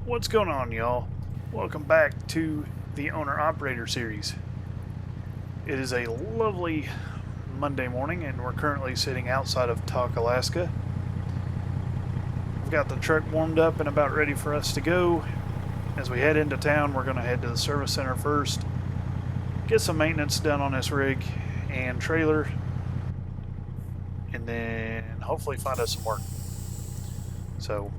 What's going on, y'all? Welcome back to the Owner-Operator series. It is a lovely Monday morning, and we're currently sitting outside of Talk, Alaska. We've got the truck warmed up and about ready for us to go. As we head into town, we're going to head to the service center first, get some maintenance done on this rig and trailer, and then hopefully find us some work. So,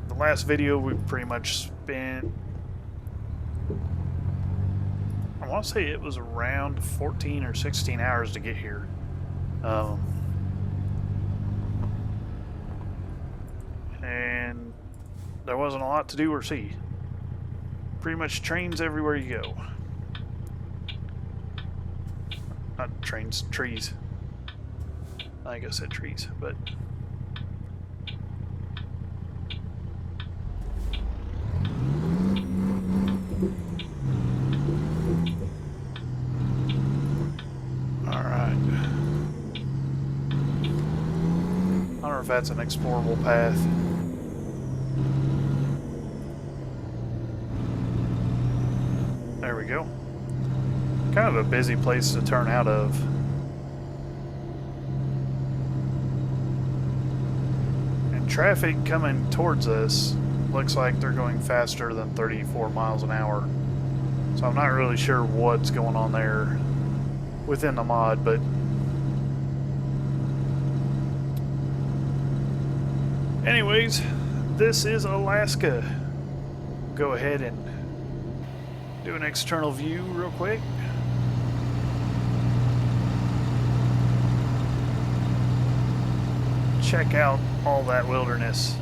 the last video we pretty much spent, I want to say it was around 14 or 16 hours to get here. And there wasn't a lot to do or see. Pretty much trains everywhere you go. Not trains, trees. I think I said trees, but... Alright. I don't know if that's an explorable path. There we go. Kind of a busy place to turn out of. And traffic coming towards us looks like they're going faster than 34 miles an hour. So I'm not really sure what's going on there within the mod, but anyways, this is Alaska. Go ahead and do an external view real quick. Check out all that wilderness.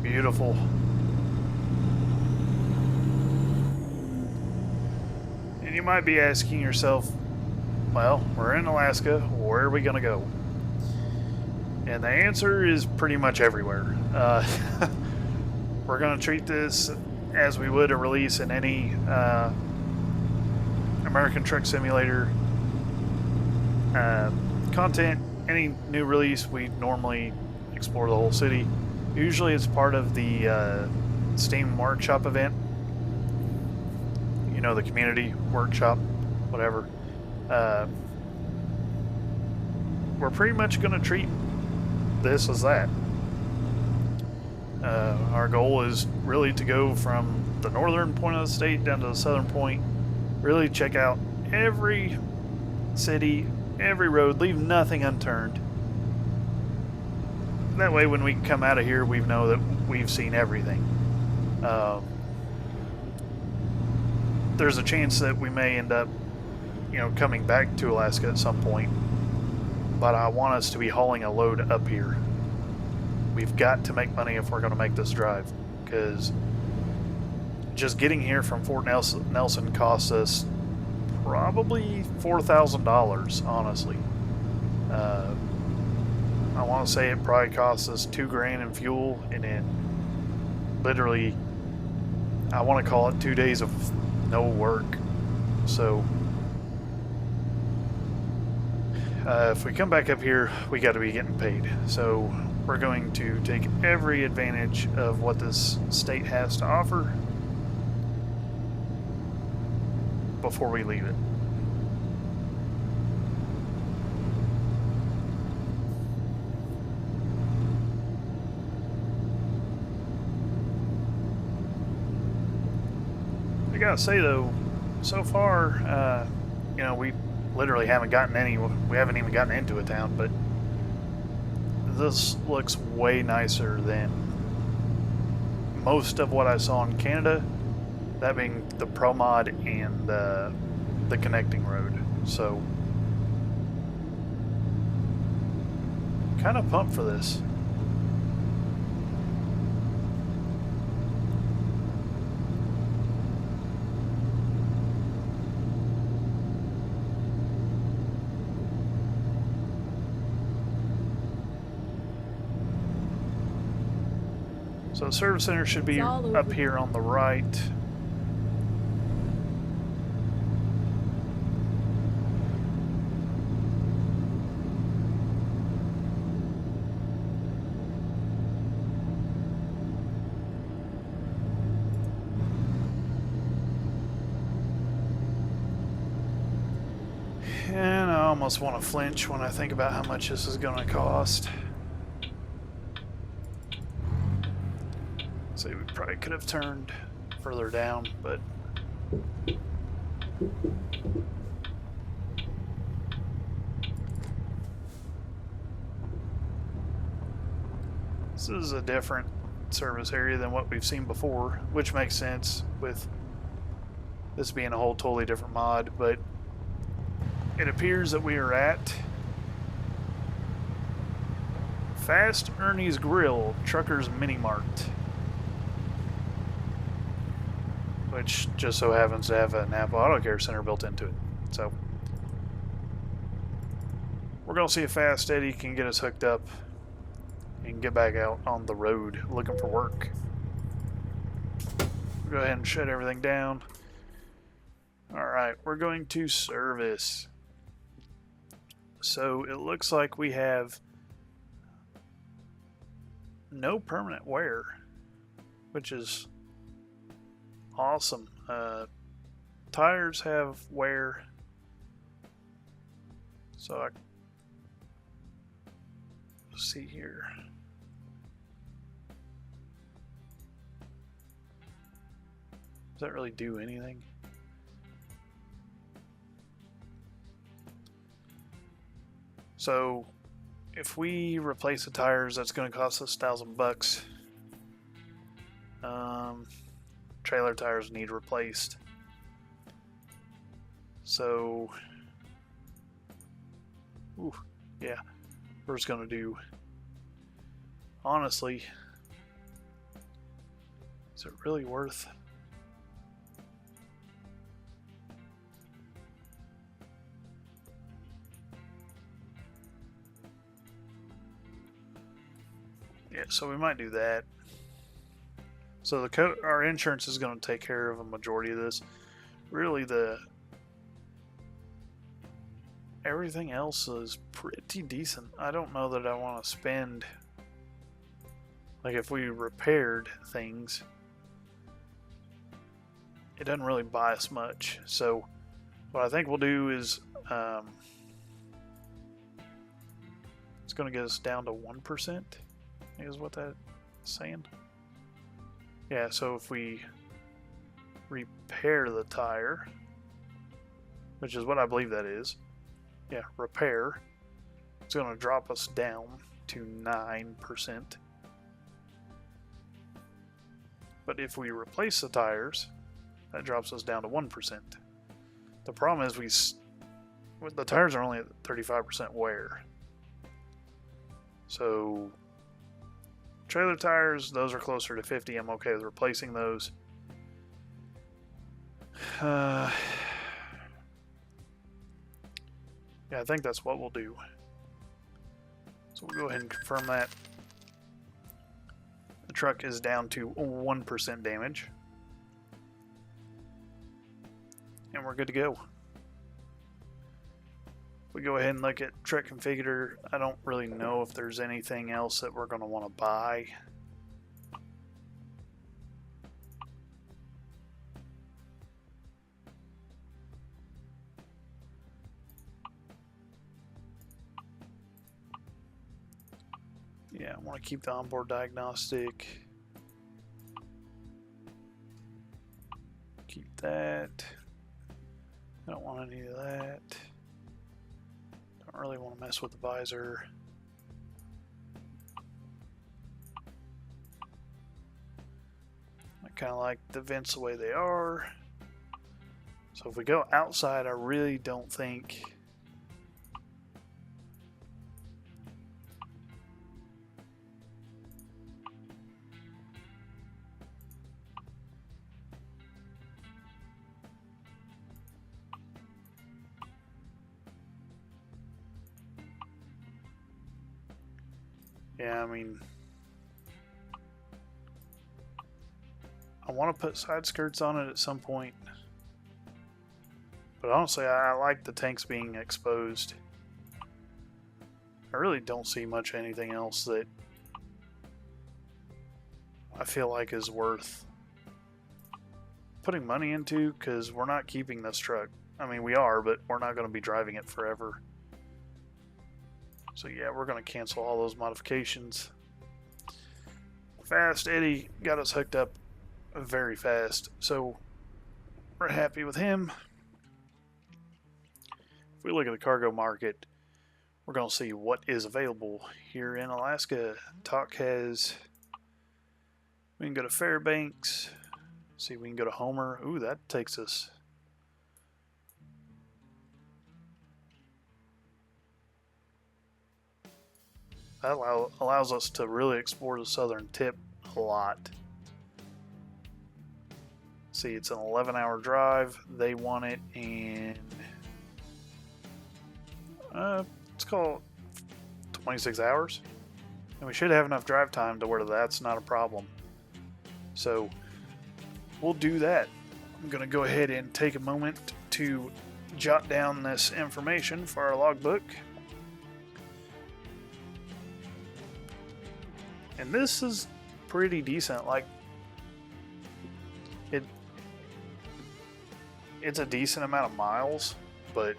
Beautiful. And you might be asking yourself, well, we're in Alaska, where are we going to go? And the answer is pretty much everywhere. We're going to treat this as we would a release in any American Truck Simulator content. Any new release, we normally explore the whole city. Usually it's part of the Steam Workshop event. You know, the community workshop, whatever. We're pretty much going to treat this as that. Our goal is really to go from the northern point of the state down to the southern point. Really check out every city, every road, leave nothing unturned. That way when we come out of here, we know that we've seen everything. There's a chance that we may end up, coming back to Alaska at some point. But I want us to be hauling a load up here. We've got to make money if we're going to make this drive, because just getting here from Fort Nelson costs us probably $4,000, honestly. I want to say it probably costs us $2,000 in fuel, and then literally, I want to call it 2 days of no work. So if we come back up here, we got to be getting paid. So we're going to take every advantage of what this state has to offer before we leave it. I gotta say though, so far, we literally haven't gotten we haven't even gotten into a town, but this looks way nicer than most of what I saw in Canada, that being the Pro Mod and the connecting road. So kind of pumped for this. So the service center should be up here on the right. And I almost want to flinch when I think about how much this is going to cost. So we probably could have turned further down, but this is a different service area than what we've seen before, which makes sense with this being a whole totally different mod, but it appears that we are at Fast Ernie's Grill, Trucker's Mini Mart, which just so happens to have a Napa Auto Care Center built into it. So we're going to see if Fast Eddie can get us hooked up and get back out on the road looking for work. We'll go ahead and shut everything down. Alright, we're going to service. So it looks like we have no permanent wear, which is awesome. Tires have wear, so I see here. Does that really do anything? So if we replace the tires, that's going to cost us $1,000. Trailer tires need replaced. So, yeah, we're just going to do, honestly, is it really worth? Yeah, so we might do that. So our insurance is going to take care of a majority of this. Really, everything else is pretty decent. I don't know that I want to spend, like if we repaired things, it doesn't really buy us much. So what I think we'll do is it's going to get us down to 1%. Is what that's saying. Yeah, so if we repair the tire, which is what I believe that is, yeah, repair, it's going to drop us down to 9%. But if we replace the tires, that drops us down to 1%. The problem is the tires are only at 35% wear. So trailer tires, those are closer to 50. I'm okay with replacing those. Yeah, I think that's what we'll do. So we'll go ahead and confirm that. The truck is down to 1% damage. And we're good to go. We go ahead and look at truck configurator. I don't really know if there's anything else that we're going to want to buy. Yeah, I want to keep the onboard diagnostic. Keep that. I don't want any of that. Don't really want to mess with the visor. I kind of like the vents the way they are. So if we go outside, I really don't think I mean, I want to put side skirts on it at some point, but honestly, I like the tanks being exposed. I really don't see much anything else that I feel like is worth putting money into, because we're not keeping this truck I mean, we are, but we're not going to be driving it forever. So yeah, we're going to cancel all those modifications. Fast Eddie got us hooked up very fast, so we're happy with him. If we look at the cargo market, we're going to see what is available here in Alaska. Talk has... We can go to Fairbanks. See, we can go to Homer. Ooh, that takes us... That allows us to really explore the southern tip a lot. See, it's an 11-hour drive. They want it in... let's call it 26 hours. And we should have enough drive time to where that's not a problem. So, we'll do that. I'm going to go ahead and take a moment to jot down this information for our logbook. And this is pretty decent. Like, it's a decent amount of miles, but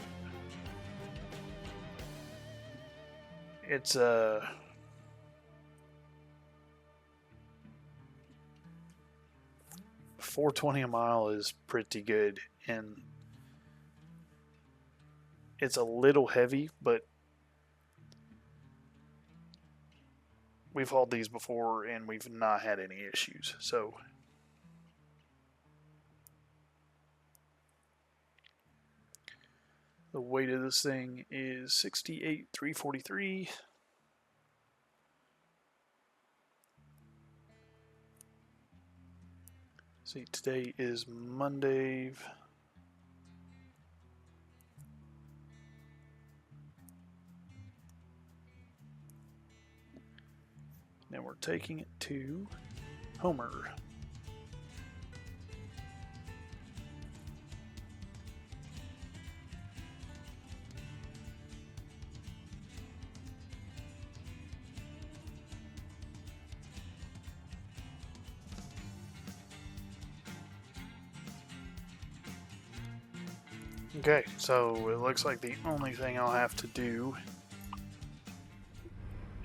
it's a... $4.20 a mile is pretty good, and it's a little heavy, but we've hauled these before and we've not had any issues. So the weight of this thing is 68,343. See, today is Monday. And we're taking it to Homer. Okay, so it looks like the only thing I'll have to do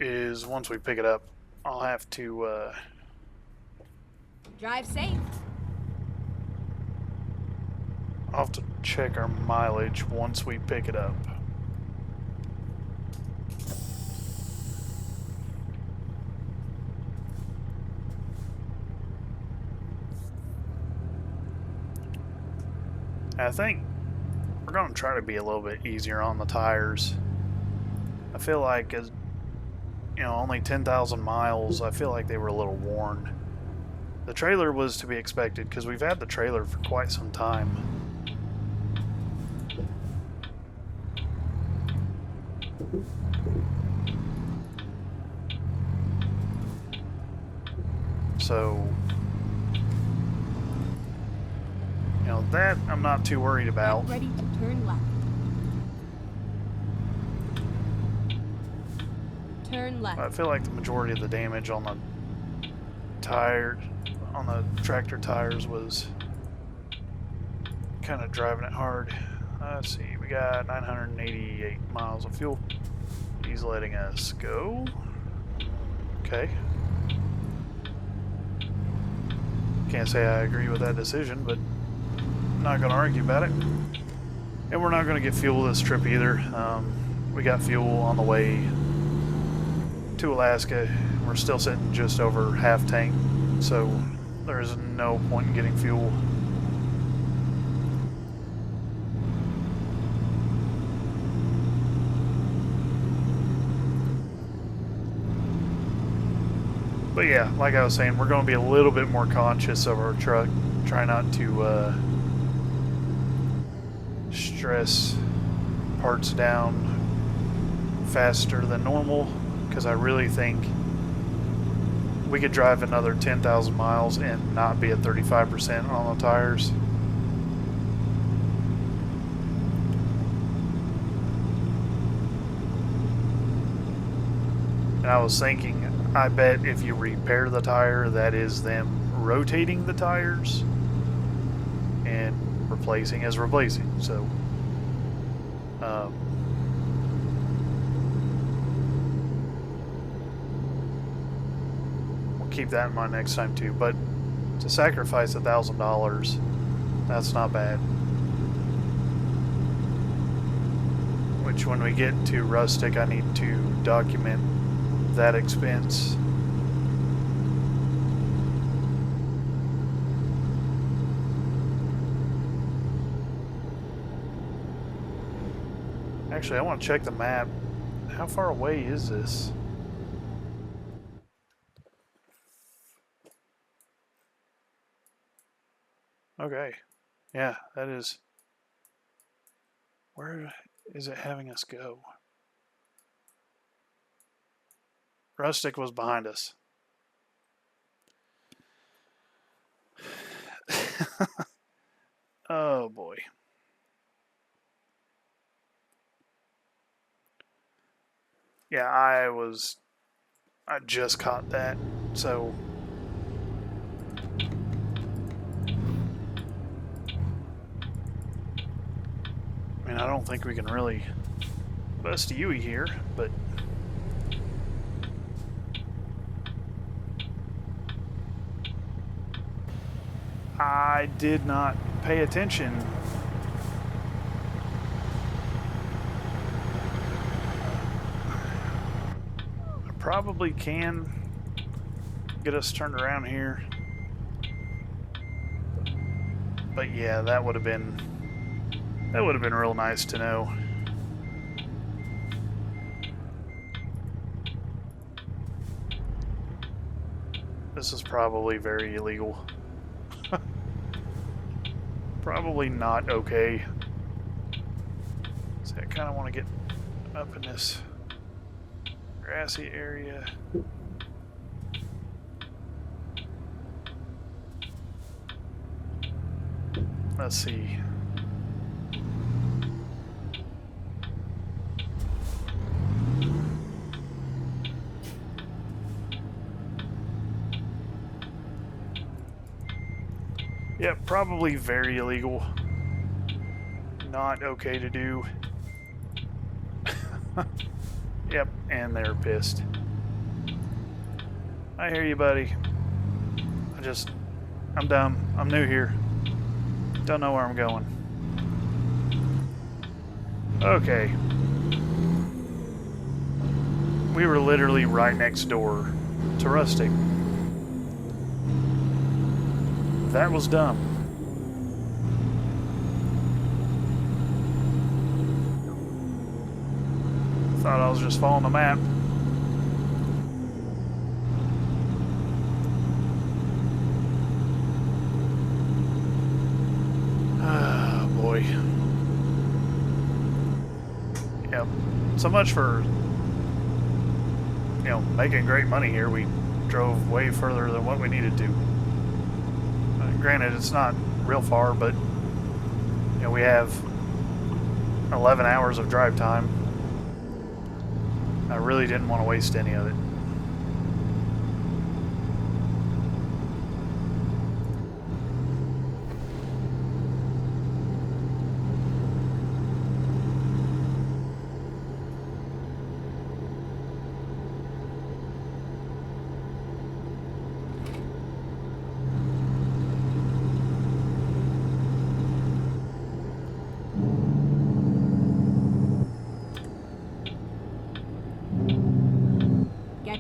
is once we pick it up, I'll have to drive safe. I'll have to check our mileage once we pick it up. I think we're going to try to be a little bit easier on the tires. I feel like, as you know, only 10,000 miles, I feel like they were a little worn. The trailer was to be expected because we've had the trailer for quite some time. So, you know, that I'm not too worried about. Get ready to turn left. Turn left. I feel like the majority of the damage on the tractor tires was kind of driving it hard. Let's see, we got 988 miles of fuel. He's letting us go. Okay. Can't say I agree with that decision, but I'm not going to argue about it. And we're not going to get fuel this trip either. We got fuel on the way to Alaska. We're still sitting just over half tank, so there's no point in getting fuel. But yeah, like I was saying, we're going to be a little bit more conscious of our truck. Try not to stress parts down faster than normal, because I really think we could drive another 10,000 miles and not be at 35% on the tires. And I was thinking, I bet if you repair the tire, that is them rotating the tires and replacing is replacing. So, we'll keep that in mind next time too. But to sacrifice $1,000, that's not bad. Which, when we get to Rustic, I need to document that expense. Actually, I want to check the map. How far away is this? Okay. Yeah, that is... Where is it having us go? Rustic was behind us. Oh boy. Yeah, I just caught that, so I mean, I don't think we can really bust a Yui here, but I did not pay attention. I probably can get us turned around here. But yeah, that would have been real nice to know. This is probably very illegal. Probably not okay. So I kind of want to get up in this grassy area. Let's see. Yep, probably very illegal. Not okay to do. Yep, and they're pissed. I hear you, buddy. I'm dumb. I'm new here. Don't know where I'm going. Okay. We were literally right next door to Rustic. That was dumb. Thought I was just following the map. Oh boy. Yep. So much for, making great money here. We drove way further than what we needed to. Granted, it's not real far, but we have 11 hours of drive time. I really didn't want to waste any of it.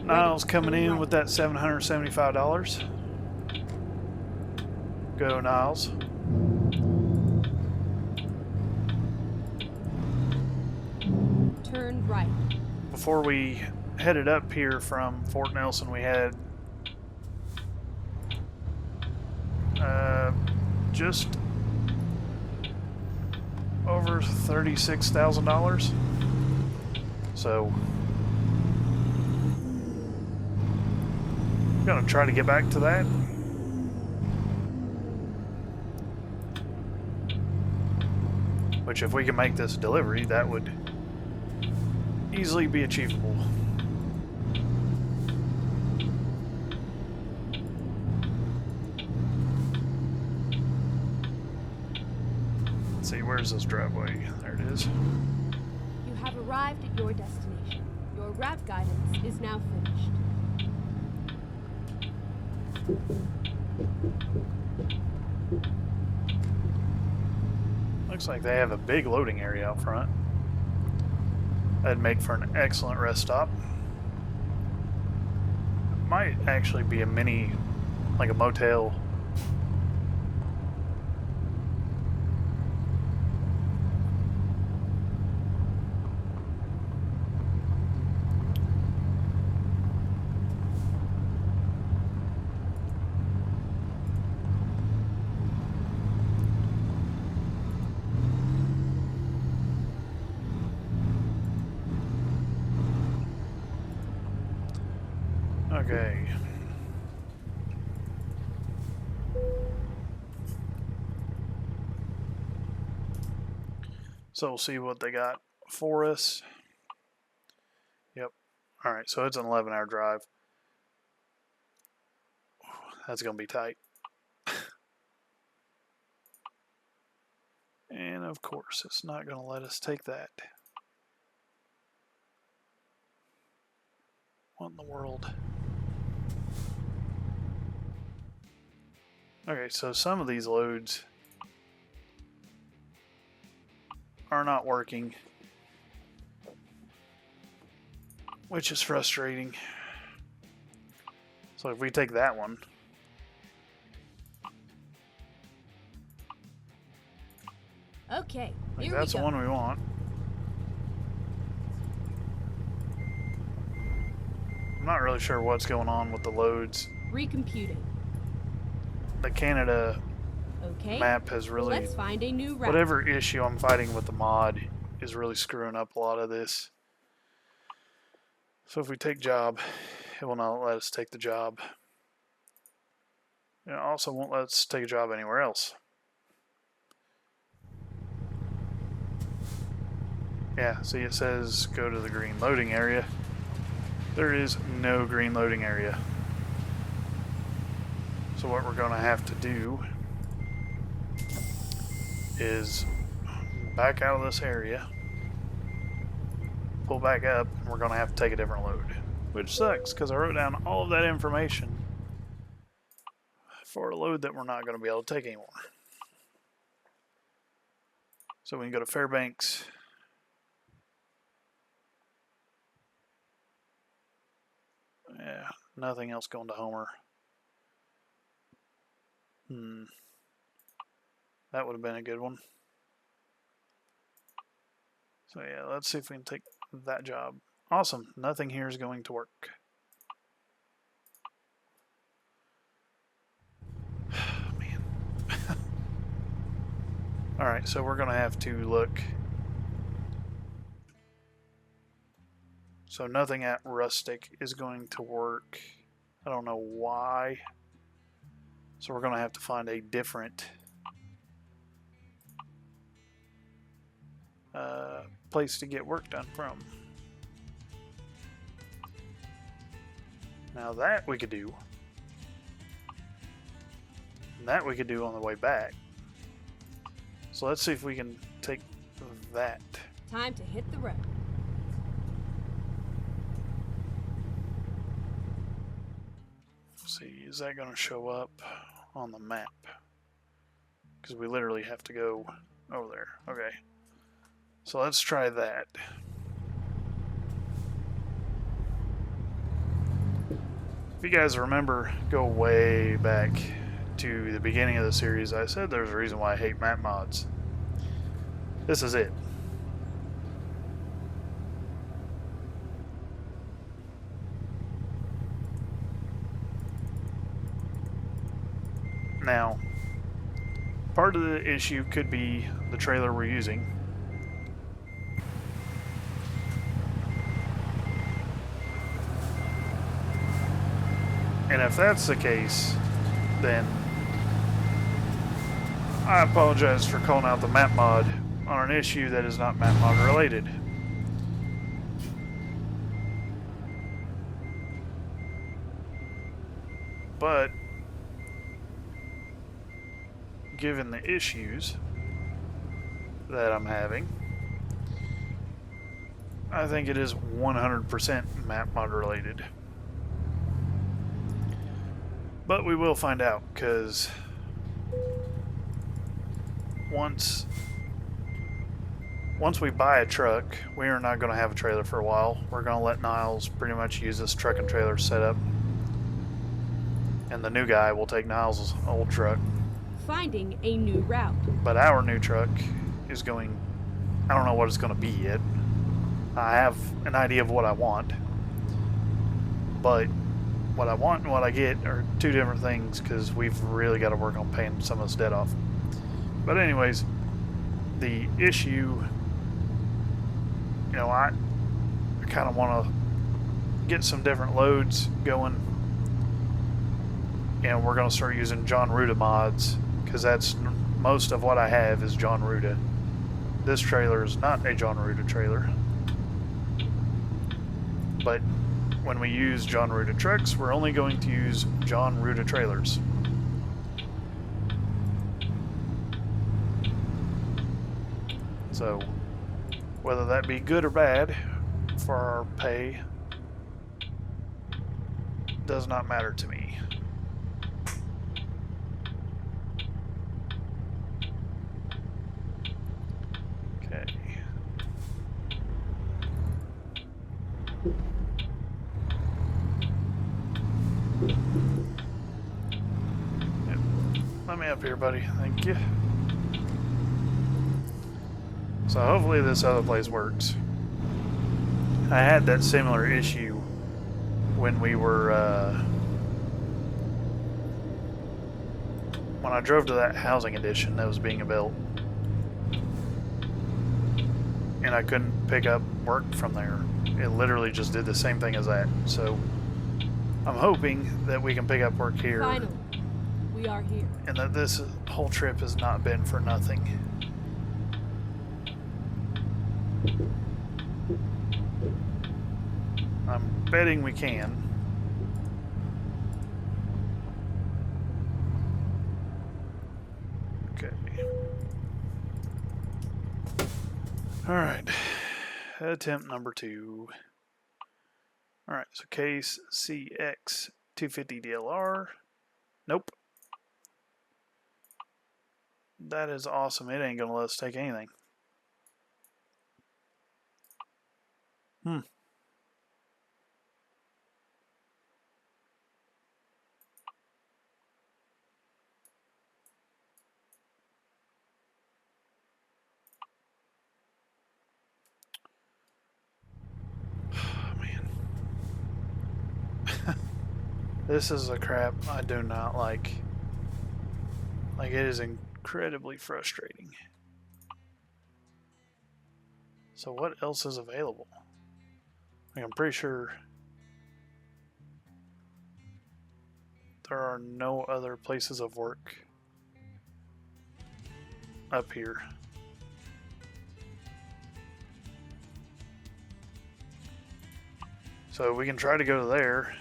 Niles coming in with that $775. Go, Niles. Turn right. Before we headed up here from Fort Nelson, we had just over $36,000. So I'm gonna try to get back to that. Which, if we can make this delivery, that would easily be achievable. Let's see, where's this driveway? There it is. You have arrived at your destination. Your route guidance is now finished. Looks like they have a big loading area out front. That'd make for an excellent rest stop. Might actually be a mini, like a motel. Okay. So we'll see what they got for us. Yep. Alright, so it's an 11-hour drive. That's going to be tight. And of course, it's not going to let us take that. What in the world? Okay, so some of these loads are not working, which is frustrating. So if we take that one, Okay, like here that's we the go. one we want. I'm not really sure what's going on with the loads. Recomputing. The Canada Okay. map has really, Let's find a new route. whatever issue I'm fighting with the mod is really screwing up a lot of this. So if we take job, it will not let us take the job. It also won't let us take a job anywhere else. Yeah, see, it says go to the green loading area. There is no green loading area. So what we're going to have to do is back out of this area, pull back up, and we're going to have to take a different load. Which sucks, because I wrote down all of that information for a load that we're not going to be able to take anymore. So we can go to Fairbanks. Yeah, nothing else going to Homer. That would have been a good one. So yeah, let's see if we can take that job. Awesome, nothing here is going to work. Man. Alright, so we're going to have to look. So nothing at Rustic is going to work. I don't know why. So we're going to have to find a different place to get work done from. Now that we could do. And that we could do on the way back. So let's see if we can take that. Time to hit the road. Let's see, is that going to show up on the map? Because we literally have to go over there. Okay. So let's try that. If you guys remember, go way back to the beginning of the series, I said there's a reason why I hate map mods. This is it. Now, part of the issue could be the trailer we're using. And if that's the case, then I apologize for calling out the map mod on an issue that is not map mod related. But given the issues, that I'm having. I think it is 100% map mod related. But we will find out, because once we buy a truck, we are not going to have a trailer for a while. We're going to let Niles pretty much use this truck and trailer setup. And the new guy will take Niles' old truck. Finding a new route. But our new truck is going... I don't know what it's going to be yet. I have an idea of what I want. But what I want and what I get are two different things, because we've really got to work on paying some of this debt off. But anyways, the issue... You know, I kind of want to get some different loads going. And we're going to start using John Ruda mods, because that's most of what I have is John Ruda. This trailer is not a John Ruda trailer. But when we use John Ruda trucks, we're only going to use John Ruda trailers. So, whether that be good or bad for our pay does not matter to me. Okay. Yep. Let me up here, buddy. Thank you. So hopefully this other place works. I had that similar issue when we were, when I drove to that housing addition that was being built. And I couldn't pick up work from there. It literally just did the same thing as that. So I'm hoping that we can pick up work here. Finally, we are here. And that this whole trip has not been for nothing. I'm betting we can. Okay. Alright. Attempt number 2. Alright, so case CX 250 DLR. Nope. That is awesome. It ain't gonna let us take anything. This is a crap I do not like. Like, it is incredibly frustrating. So what else is available? Like, I'm pretty sure there are no other places of work up here. So we can try to go to there.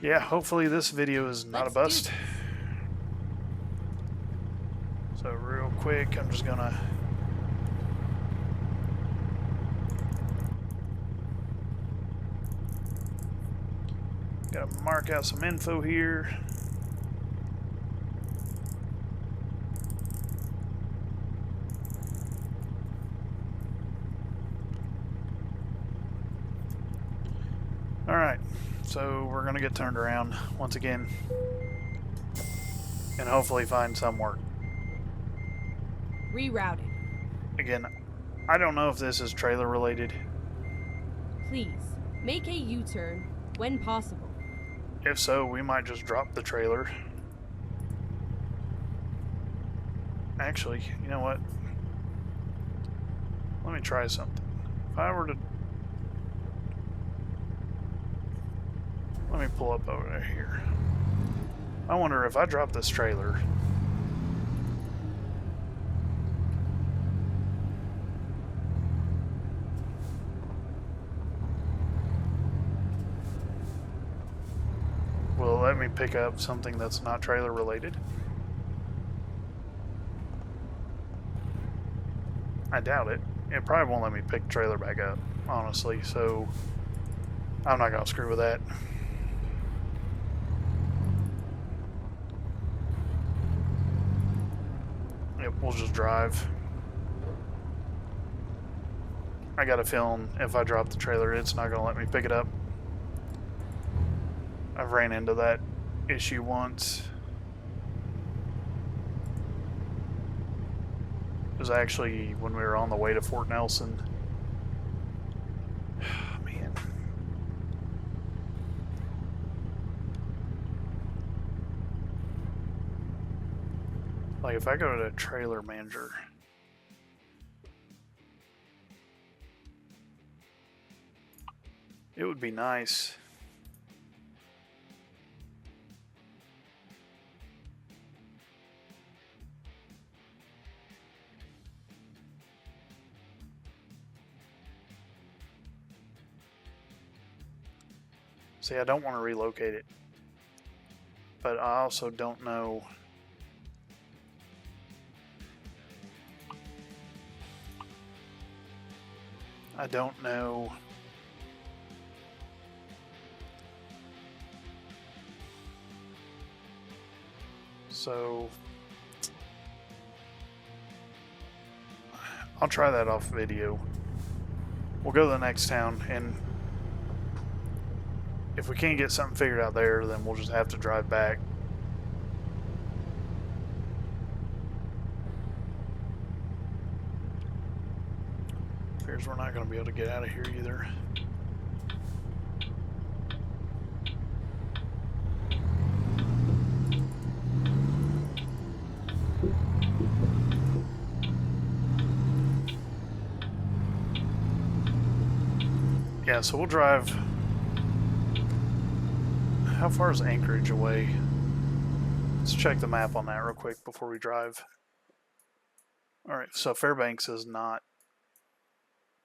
Yeah, hopefully this video is not a bust. So real quick, I'm just gonna mark out some info here. Alright, so we're gonna get turned around once again and hopefully find some work. Rerouting. Again, I don't know if this is trailer related. Please, make a U-turn when possible. If so, we might just drop the trailer. Actually, you know what? Let me try something. If I were to... Let me pull up over here. I wonder if I drop this trailer... let me pick up something that's not trailer related. I doubt it. It probably won't let me pick trailer back up, honestly, so I'm not going to screw with that. Yep, we'll just drive. I got a feeling if I drop the trailer, it's not going to let me pick it up. I've ran into that issue once. It was actually when we were on the way to Fort Nelson. Man. Like if I go to trailer manager, it would be nice. See, I don't want to relocate it, but I also don't know. I don't know. So I'll try that off video. We'll go to the next town, and if we can't get something figured out there, then we'll just have to drive back. Appears we're not going to be able to get out of here either. Yeah, so we'll drive. How far is Anchorage away? Let's check the map on that real quick before we drive. Alright, so Fairbanks is not.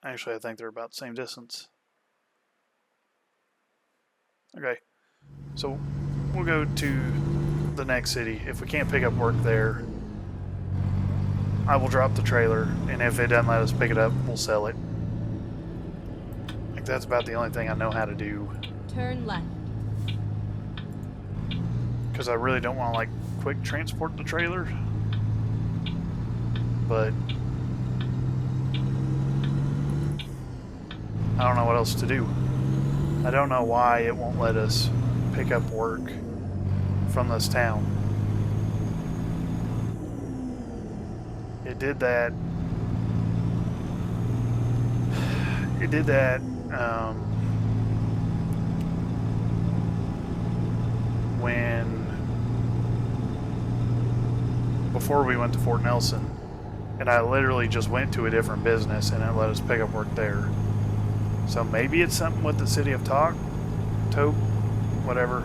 Actually, I think they're about the same distance. Okay, so we'll go to the next city. If we can't pick up work there, I will drop the trailer, and if it doesn't let us pick it up, we'll sell it. I think that's about the only thing I know how to do. Turn left. Because I really don't want to like quick transport the trailer, but I don't know what else to do. I don't know why it won't let us pick up work from this town. It did that. It did that before we went to Fort Nelson, and I literally just went to a different business and it let us pick up work there. So maybe it's something with the city of Toke, whatever.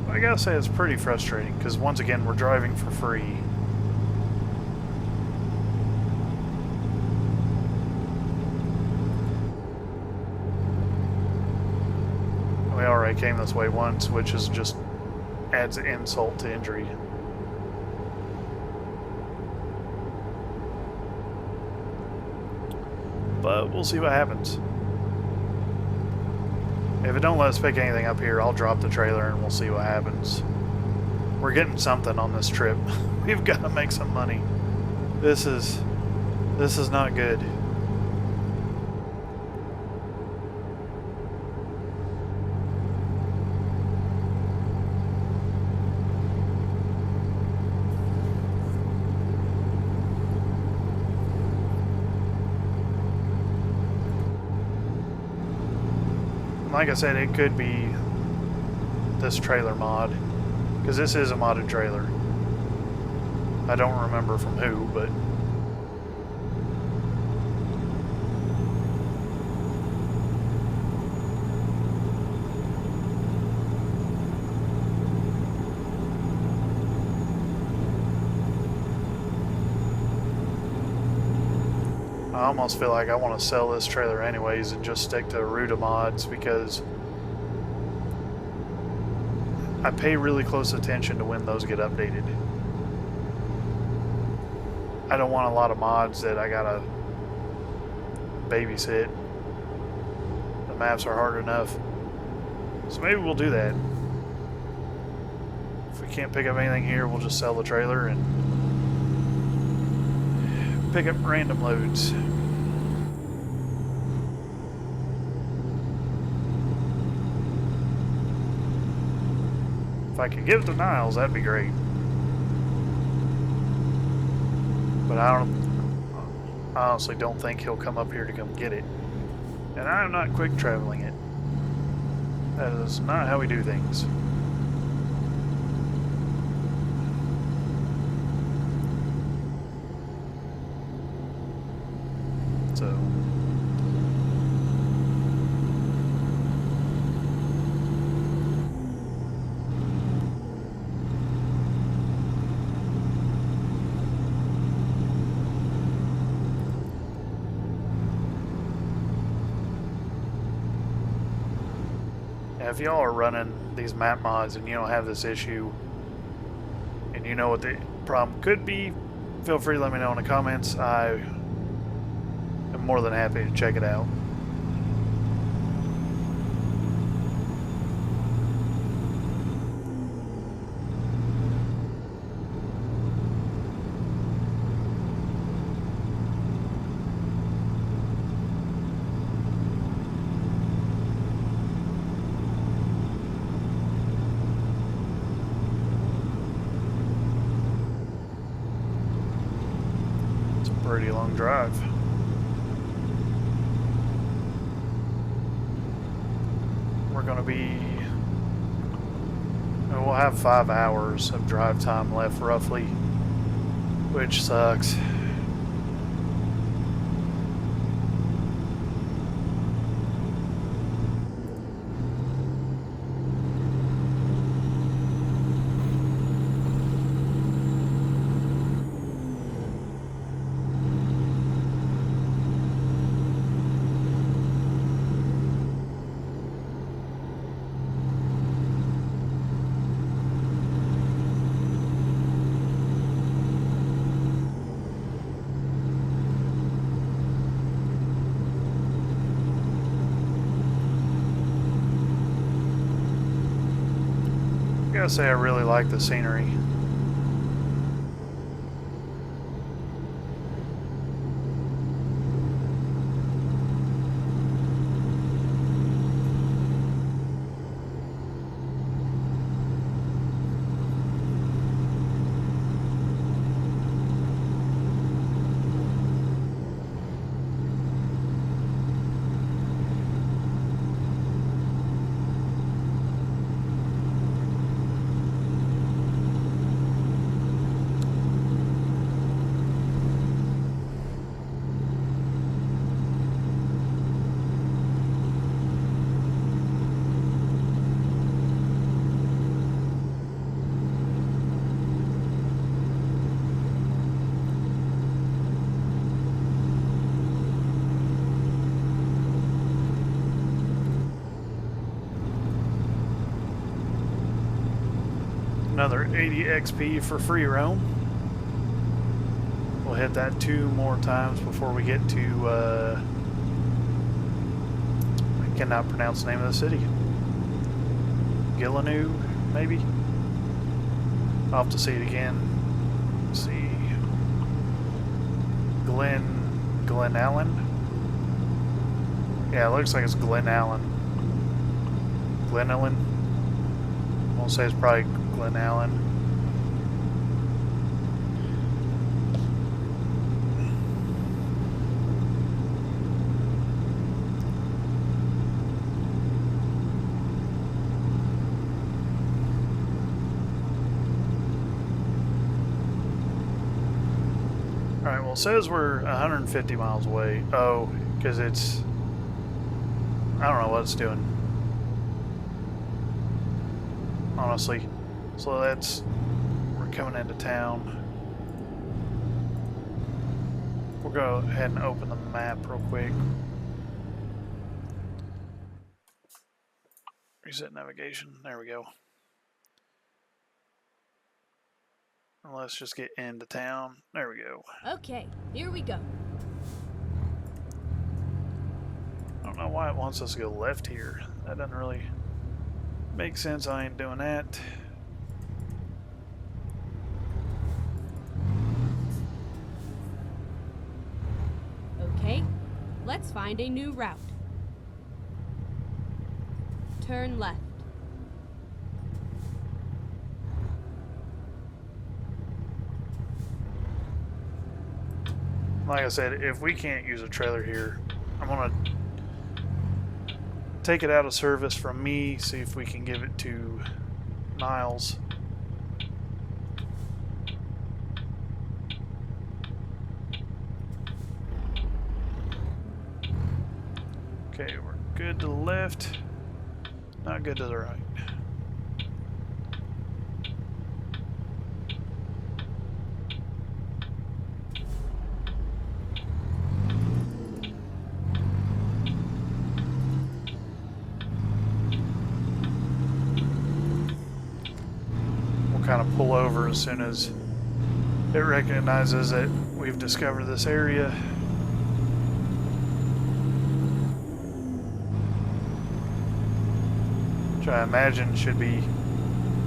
But I gotta say it's pretty frustrating because once again we're driving for free. We already came this way once, which is just adds insult to injury. But we'll see what happens. If it don't let us pick anything up here, I'll drop the trailer and we'll see what happens. We're getting something on this trip. We've got to make some money. This is not good. Like I said, it could be this trailer mod, because this is a modded trailer. I don't remember from who, but I almost feel like I want to sell this trailer anyways and just stick to Ruta mods, because I pay really close attention to when those get updated. I don't want a lot of mods that I gotta babysit. The maps are hard enough. So maybe we'll do that. If we can't pick up anything here, we'll just sell the trailer and pick up random loads. If I could get it to Niles, that'd be great. But I honestly don't think he'll come up here to come get it. And I'm not quick traveling it. That is not how we do things. So if y'all are running these map mods and you don't have this issue and you know what the problem could be, feel free to let me know in the comments. I am more than happy to check it out. Pretty long drive. We're going to be... We'll have 5 hours of drive time left roughly, which sucks. I gotta say I really like the scenery. Another 80 XP for free roam. We'll hit that 2 more times before we get to, I cannot pronounce the name of the city. Gilanu, maybe? I'll have to see it again. Let's see. Glen Allen? Yeah, it looks like it's Glen Allen. Glen Allen? I won't say it's probably Glen Allen. Alright, well it says we're 150 miles away. Oh, because it's... I don't know what it's doing. Honestly. So that's... We're coming into town. We'll go ahead and open the map real quick. Reset navigation. There we go. Let's just get into town. There we go. Okay, here we go. I don't know why it wants us to go left here. That doesn't really make sense. I ain't doing that. Okay, let's find a new route. Turn left. Like I said, if we can't use a trailer here, I'm gonna take it out of service from me, see if we can give it to Niles. Okay, we're good to the left, not good to the right. Kind of pull over as soon as it recognizes that we've discovered this area. Which I imagine should be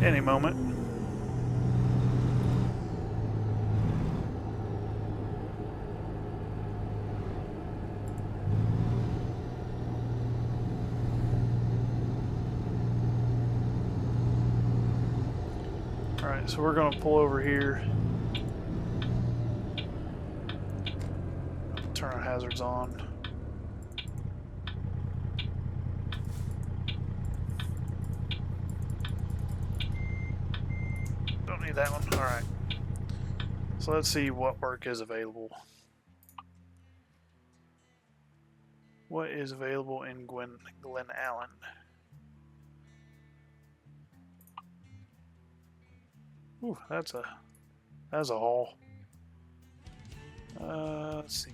any moment. Alright, so we're going to pull over here. Turn our hazards on. Don't need that one. Alright. So let's see what work is available. What is available in Glen Allen? Ooh, that's a haul. Let's see.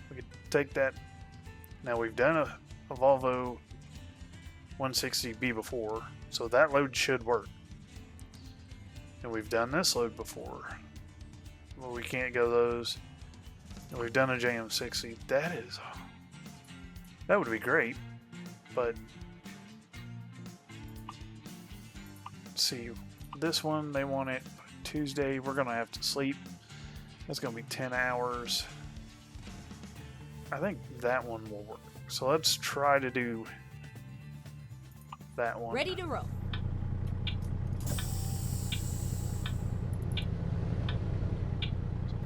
We could take that. Now we've done a Volvo 160B before, so that load should work. And we've done this load before. Well, we can't go those. And we've done a JM60. That would be great, but let's see. This one, they want it Tuesday. We're going to have to sleep. That's going to be 10 hours. I think that one will work. So let's try to do that one. Ready to roll.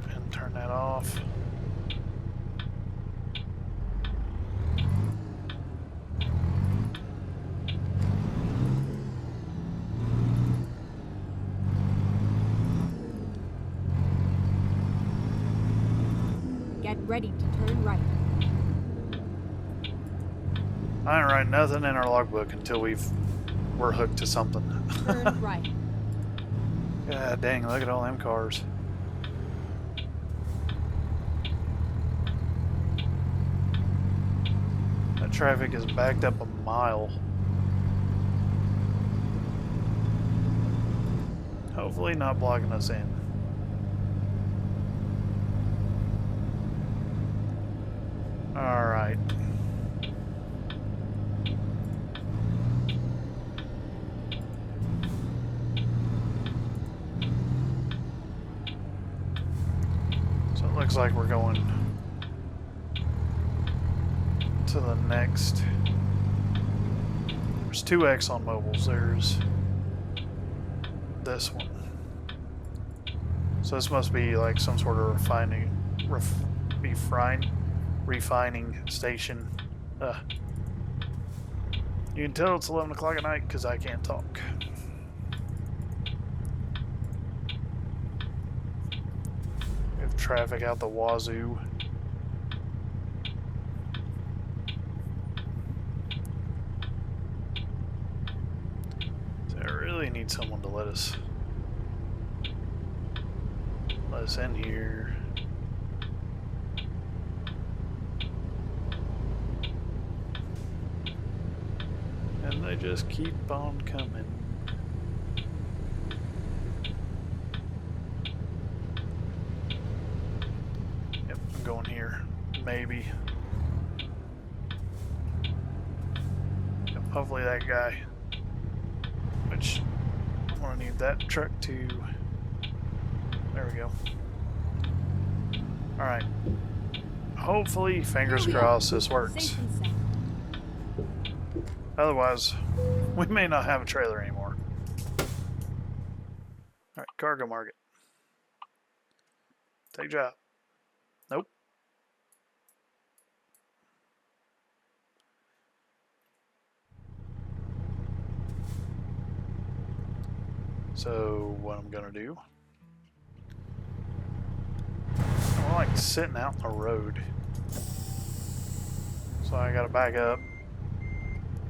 And turn that off. Get ready to turn right. I ain't writing nothing in our logbook until we're hooked to something. Turn right. God dang, look at all them cars. That traffic is backed up a mile. Hopefully not blocking us in. Alright. So it looks like we're going to the next. There's two Exxon Mobiles. There's this one. So this must be like some sort of refining station. You can tell it's 11 o'clock at night because I can't talk. We have traffic out the wazoo. So I really need someone to let us in here. And they just keep on coming. maybe. Yep, hopefully that guy. Which, I'm going to need that truck to... There we go. Alright. Hopefully, fingers crossed, this works. Safe and sound. Otherwise, we may not have a trailer anymore. Alright, cargo market. Take job. Nope. So, what I'm gonna do... I'm like sitting out in the road. So I gotta back up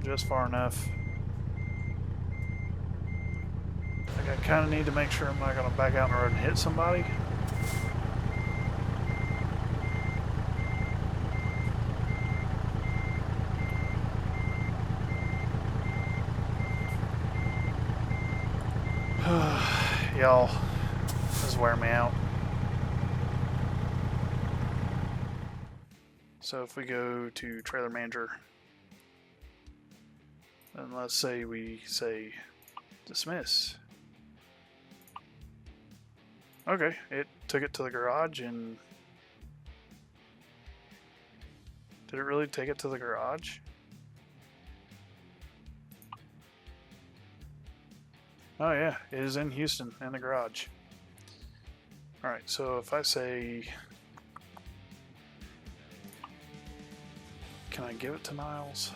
just far enough. Like I kind of need to make sure I'm not gonna back out in the road and hit somebody. Y'all, this is wearing me out. So if we go to trailer manager, and let's say we say dismiss. Okay, it took it to the garage, and did it really take it to the garage? Oh yeah, it is in Houston, in the garage. Alright, so if I say... Can I give it to Niles?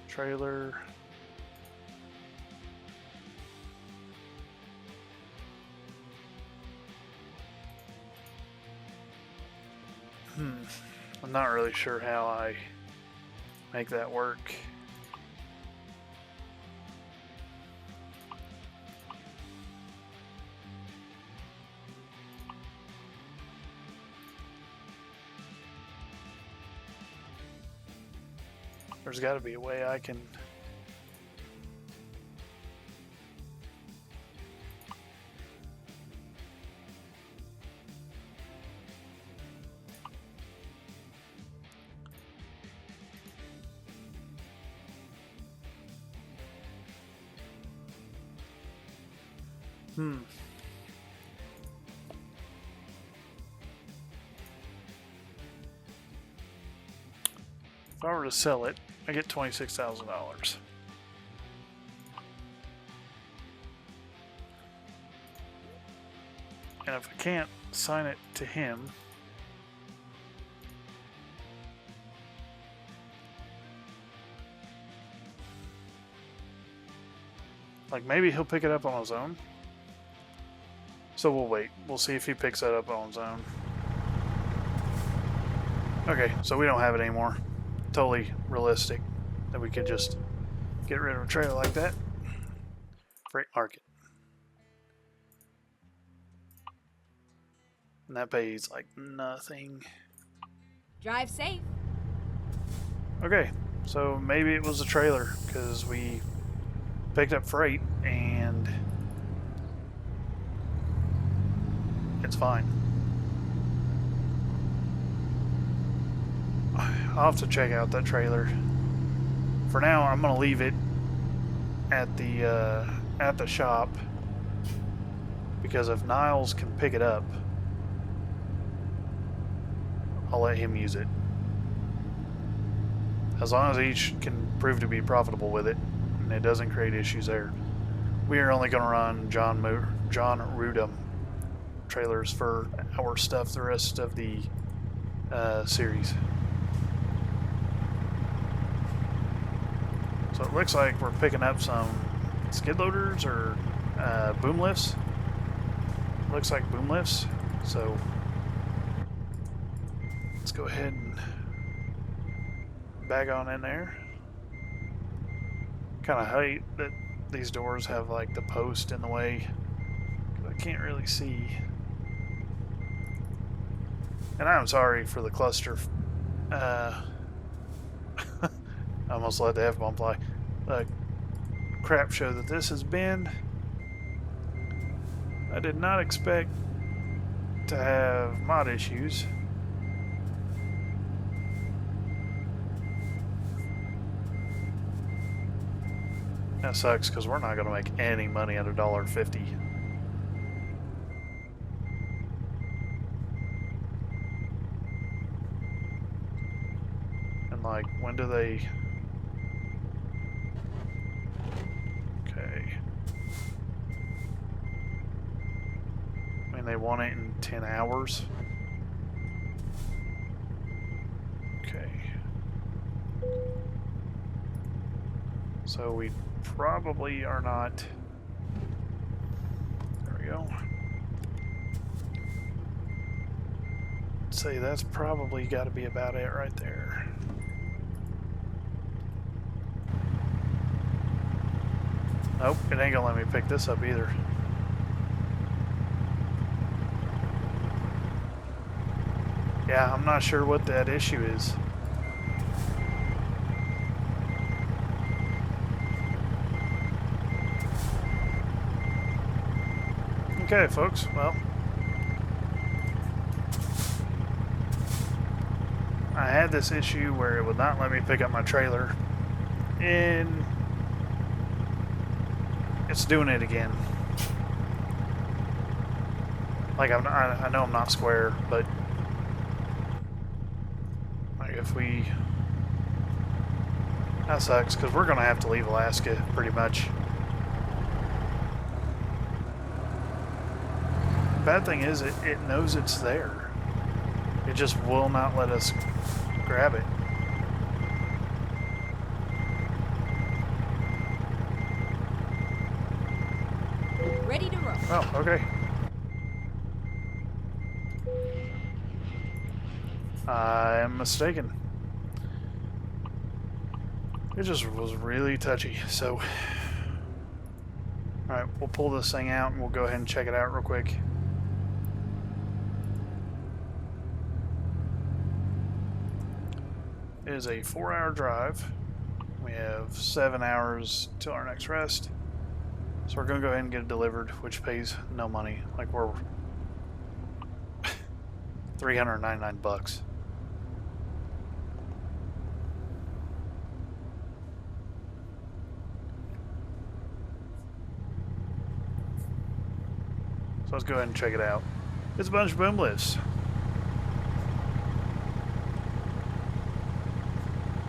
Trailer. I'm not really sure how I make that work. There's got to be a way I can... If I were to sell it, I get $26,000. And if I can't sign it to him, like maybe he'll pick it up on his own. So we'll wait. We'll see if he picks that up on his own. Okay, so we don't have it anymore. Totally realistic that we could just get rid of a trailer like that. Freight market. And that pays like nothing. Drive safe. Okay, so maybe it was a trailer because we picked up freight and it's fine. I'll have to check out that trailer. For now, I'm gonna leave it at the shop because if Niles can pick it up, I'll let him use it. As long as each can prove to be profitable with it, and it doesn't create issues there. We are only gonna run John Rudum trailers for our stuff the rest of the series. So it looks like we're picking up some skid loaders or boom lifts. Looks like boom lifts. So let's go ahead and bag on in there. Kind of hate that these doors have like the post in the way, 'cause I can't really see. And I'm sorry for the cluster. I almost let the F-bomb fly. The crap show that this has been. I did not expect to have mod issues. That sucks because we're not going to make any money at $1.50. And like, when do they... Okay. I mean, they want it in 10 hours. Okay. So we probably are not... There we go. Say that's probably got to be about it right there. Nope, it ain't gonna let me pick this up either. Yeah, I'm not sure what that issue is. Okay, folks, well, I had this issue where it would not let me pick up my trailer, and it's doing it again. Like, I know I'm not square, but like if we... That sucks, because we're going to have to leave Alaska, pretty much. The bad thing is, it knows it's there. It just will not let us grab it. Ready to roll. Oh, okay. I am mistaken. It just was really touchy, so... Alright, we'll pull this thing out and we'll go ahead and check it out real quick. It is a 4-hour drive. We have 7 hours till our next rest. So we're going to go ahead and get it delivered, which pays no money. Like, we're... $399. So let's go ahead and check it out. It's a bunch of boom lifts.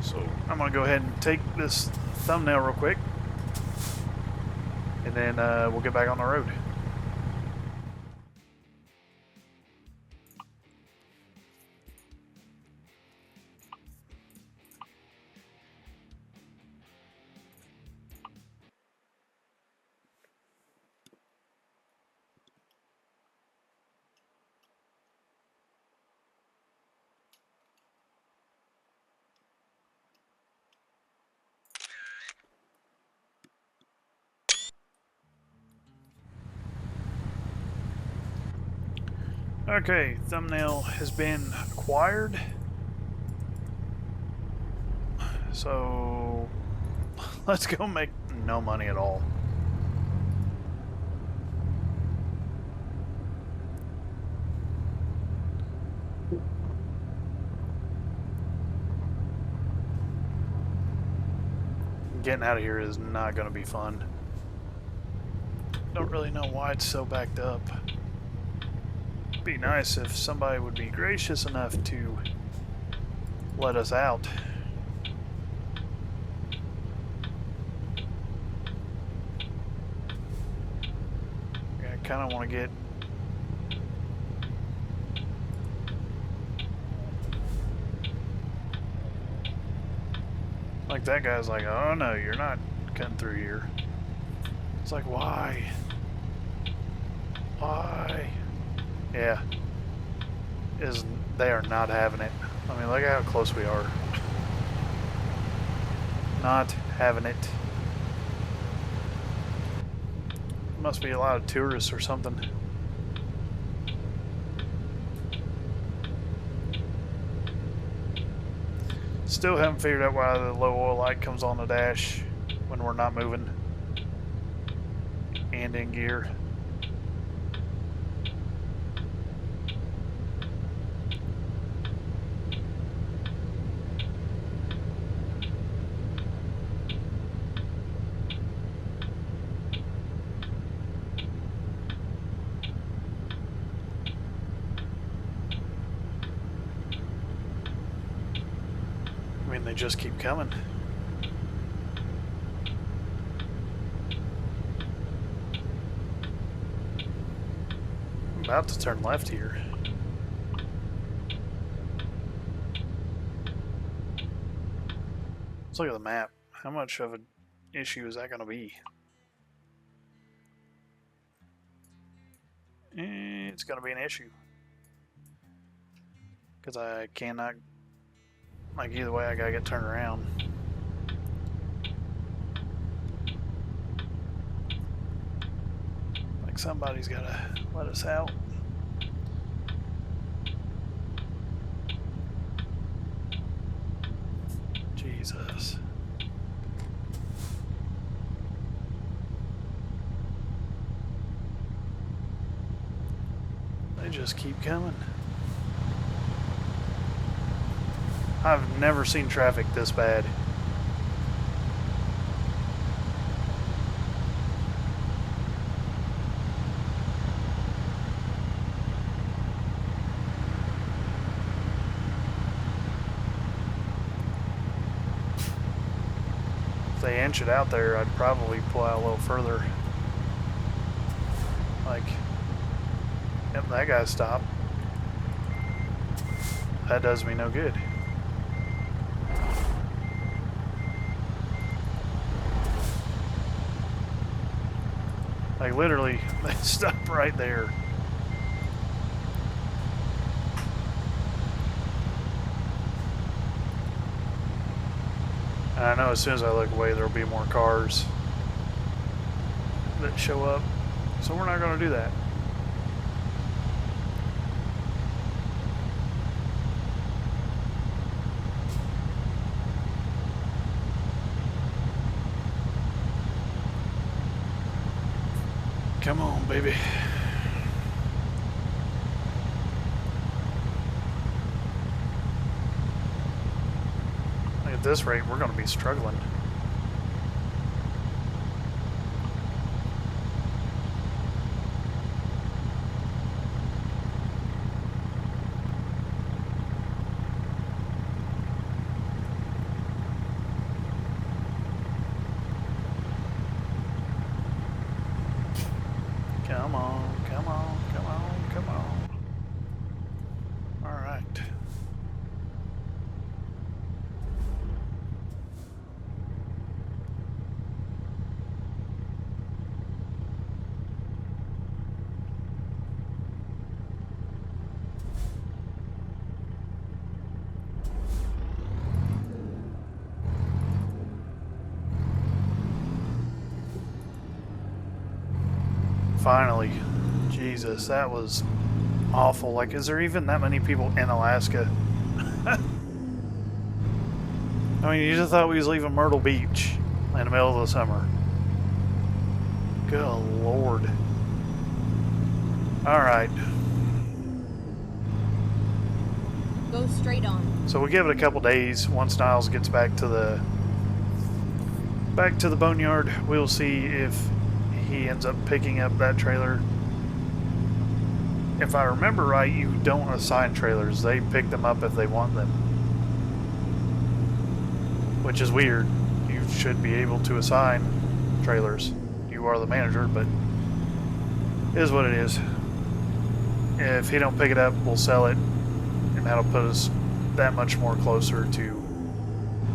So I'm going to go ahead and take this thumbnail real quick. And then we'll get back on the road. Okay, thumbnail has been acquired. So let's go make no money at all. Getting out of here is not going to be fun. Don't really know why it's so backed up. Be nice if somebody would be gracious enough to let us out. I kind of want to get like that guy's like, oh no, you're not cutting through here. It's like, why? Why? Yeah, they are not having it. I mean, look at how close we are. Not having it. Must be a lot of tourists or something. Still haven't figured out why the low oil light comes on the dash when we're not moving and in gear. mean, they just keep coming. I'm about to turn left here. Let's look at the map. How much of an issue is that going to be? It's going to be an issue. Because I cannot... Like, either way, I gotta get turned around. Like, somebody's gotta let us out. Jesus. They just keep coming. I've never seen traffic this bad. If they inch it out there, I'd probably pull out a little further. Like, yep, that guy stopped. That does me no good. Like, literally, they stop right there. And I know as soon as I look away, there'll be more cars that show up. So we're not going to do that. Come on, baby. At this rate, we're going to be struggling. Come on, come on, come on, come on. All right. Finally. Jesus, that was awful. Like, is there even that many people in Alaska? I mean, you just thought we was leaving Myrtle Beach in the middle of the summer. Good Lord. Alright. Go straight on. So we give it a couple days. Once Niles gets back to the boneyard, we'll see if he ends up picking up that trailer. If I remember right, you don't assign trailers. They pick them up if they want them. Which is weird. You should be able to assign trailers. You are the manager, but it is what it is. If he don't pick it up, we'll sell it, and that'll put us that much more closer to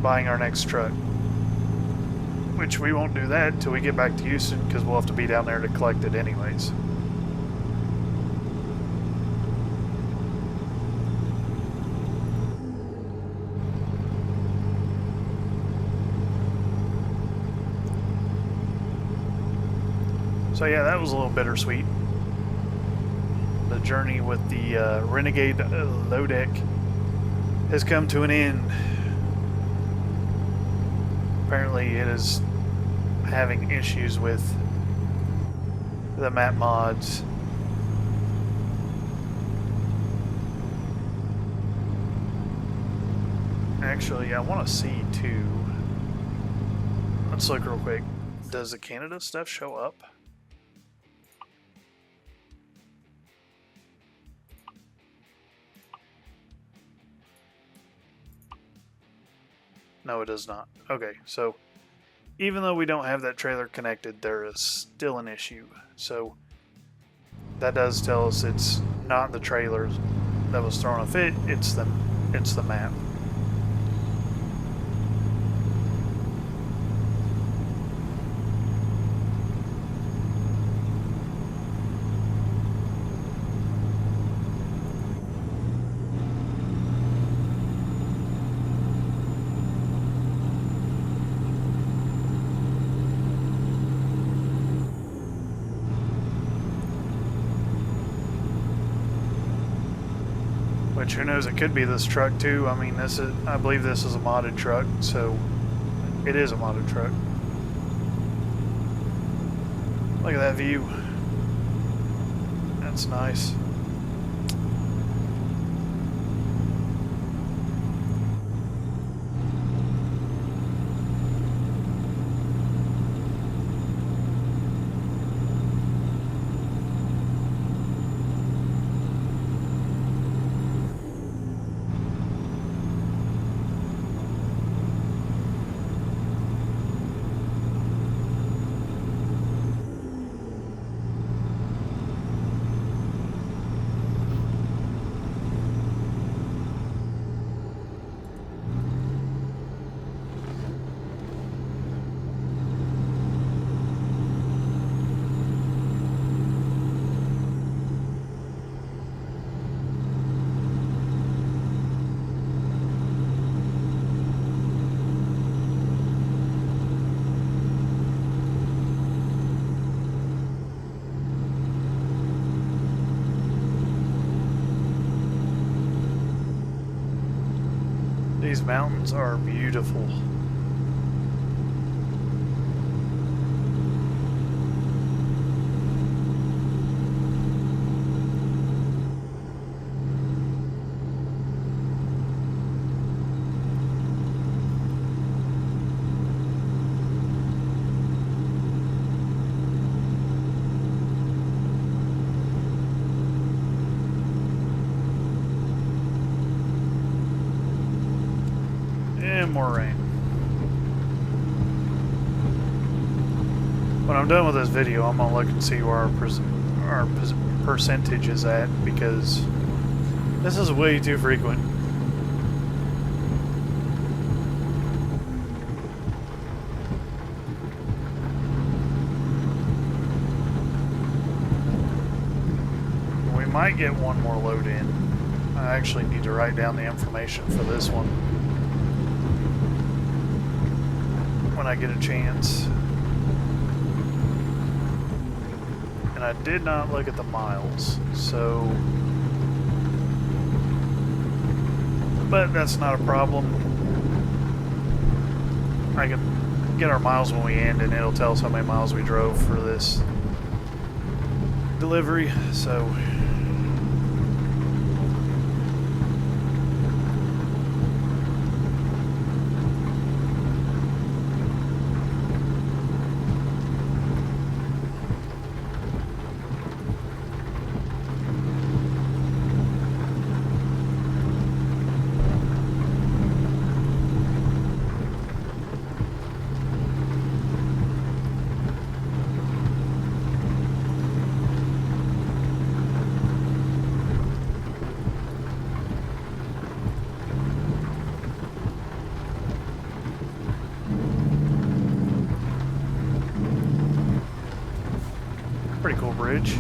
buying our next truck. Which we won't do that till we get back to Houston, because we'll have to be down there to collect it anyways. So yeah, that was a little bittersweet. The journey with the Renegade low deck has come to an end. Apparently it is having issues with the map mods. Actually, I want to see too. Let's look real quick. Does the Canada stuff show up? No, it does not. Okay, so even though we don't have that trailer connected, there is still an issue. So that does tell us it's not the trailer that was thrown off it, it's the map. Which, who knows, it could be this truck too. I mean, I believe this is a modded truck, so it is a modded truck. Look at that view. That's nice. These mountains are beautiful. And more rain. When I'm done with this video, I'm gonna look and see where our percentage is at, because this is way too frequent. We might get one more load in. I actually need to write down the information for this one when I get a chance. And I did not look at the miles, so... But that's not a problem. I can get our miles when we end, and it'll tell us how many miles we drove for this delivery, so... Pretty cool bridge.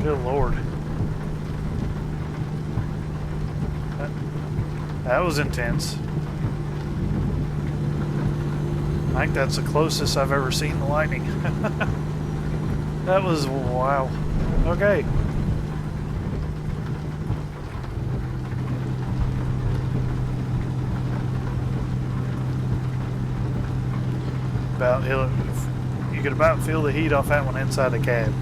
Good Lord. That was intense. I think that's the closest I've ever seen the lightning. That was, wow. Okay. You could about feel the heat off that one inside the cab.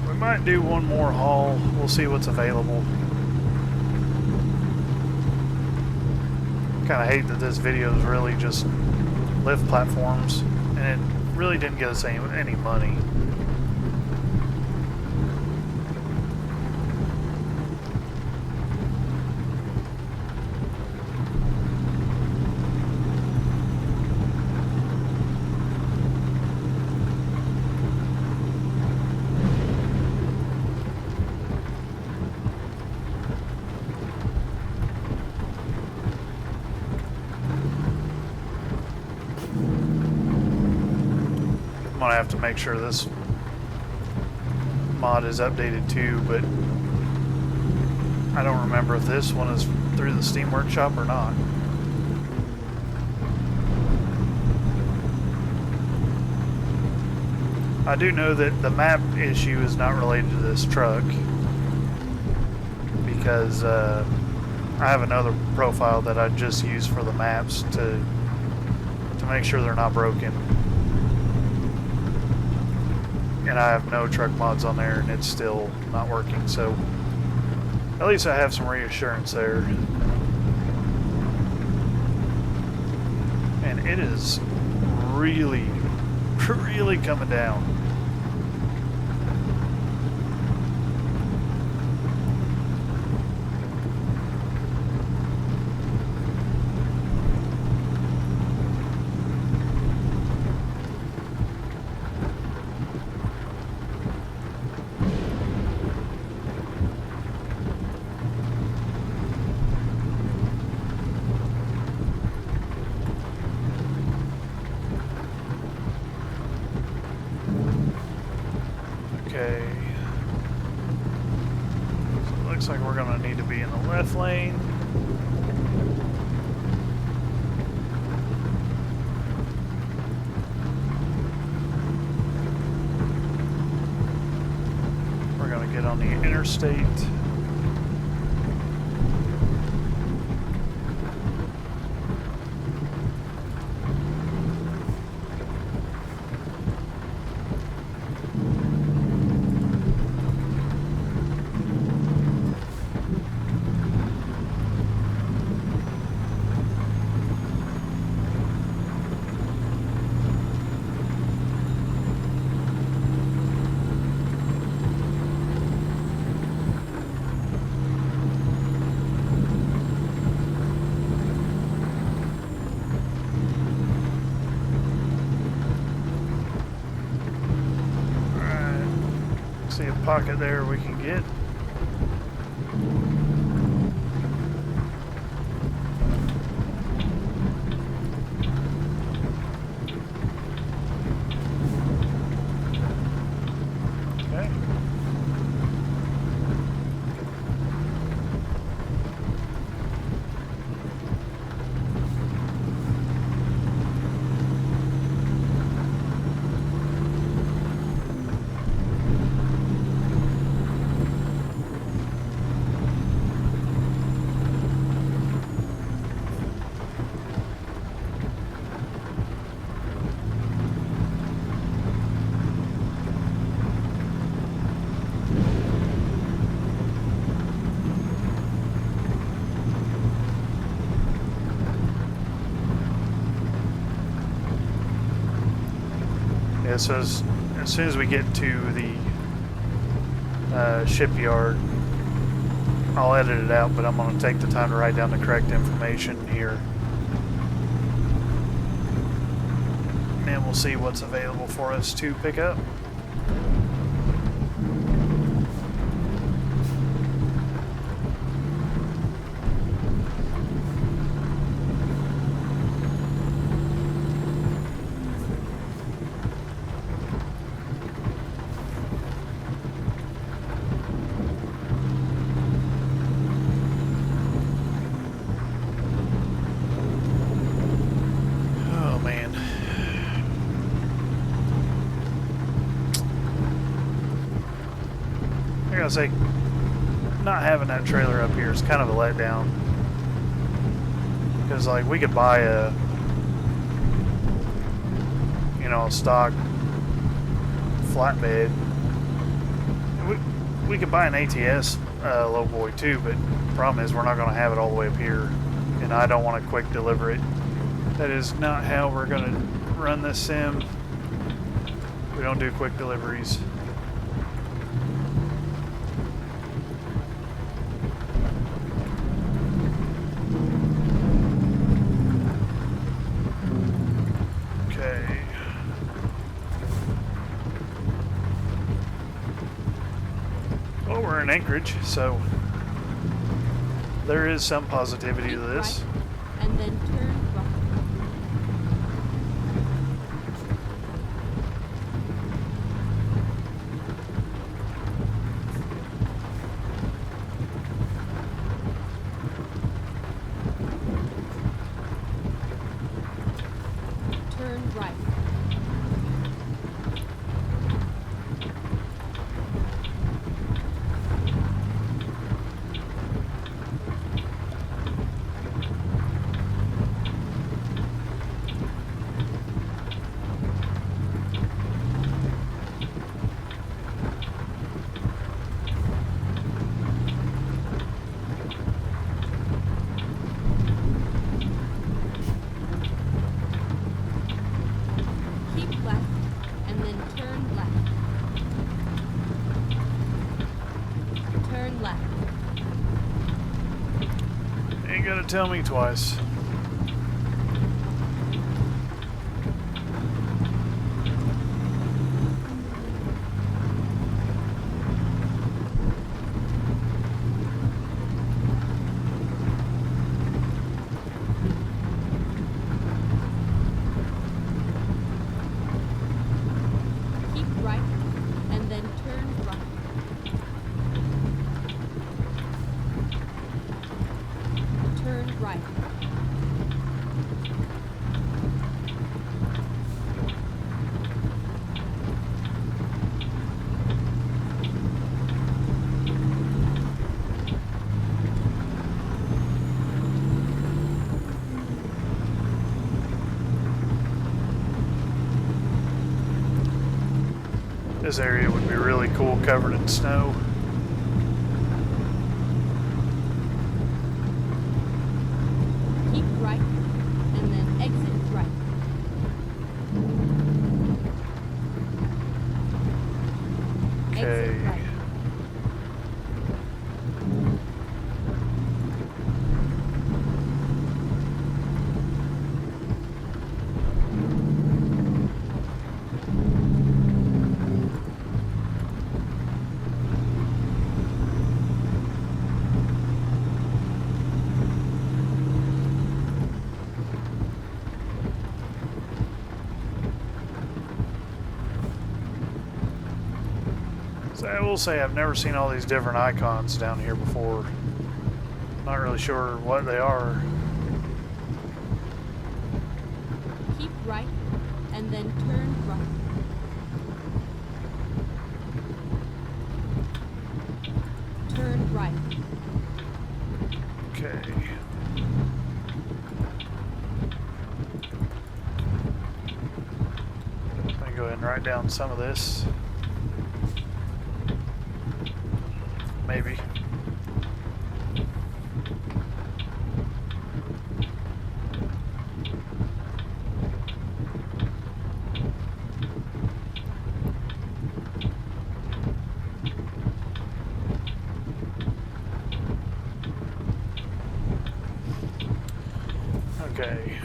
We might do one more haul. We'll see what's available. Kind of hate that this video is really just lift platforms, and it really didn't get us any money. I'm gonna have to make sure this mod is updated too, but I don't remember if this one is through the Steam Workshop or not. I do know that the map issue is not related to this truck because I have another profile that I just use for the maps to make sure they're not broken. And I have no truck mods on there and it's still not working, so at least I have some reassurance there. And it is really, really coming down. Okay, so it looks like we're going to need to be in the left lane. We're going to get on the interstate. See a pocket there we can get. Okay. Yeah, so as soon as we get to the shipyard, I'll edit it out, but I'm going to take the time to write down the correct information here. and then we'll see what's available for us to pick up. I gotta say, not having that trailer up here is kind of a letdown. Because, like, we could buy a, you know, a stock flatbed. We could buy an ATS lowboy too, but the problem is we're not going to have it all the way up here. And I don't want to quick deliver it. That is not how we're going to run this sim. We don't do quick deliveries. Well, we're in Anchorage, so there is some positivity to this. Right, and then turn right. Turn right. Keep left, and then turn left. Turn left. Ain't gonna tell me twice. Keep right, and then turn right. Turn right. This area would be really cool covered in snow. Keep right, and then exit right. Okay. Exit right. So I will say I've never seen all these different icons down here before. Not really sure what they are. Keep right, and then turn right. Turn right. Okay. Let me go ahead and write down some of this. Maybe. Okay.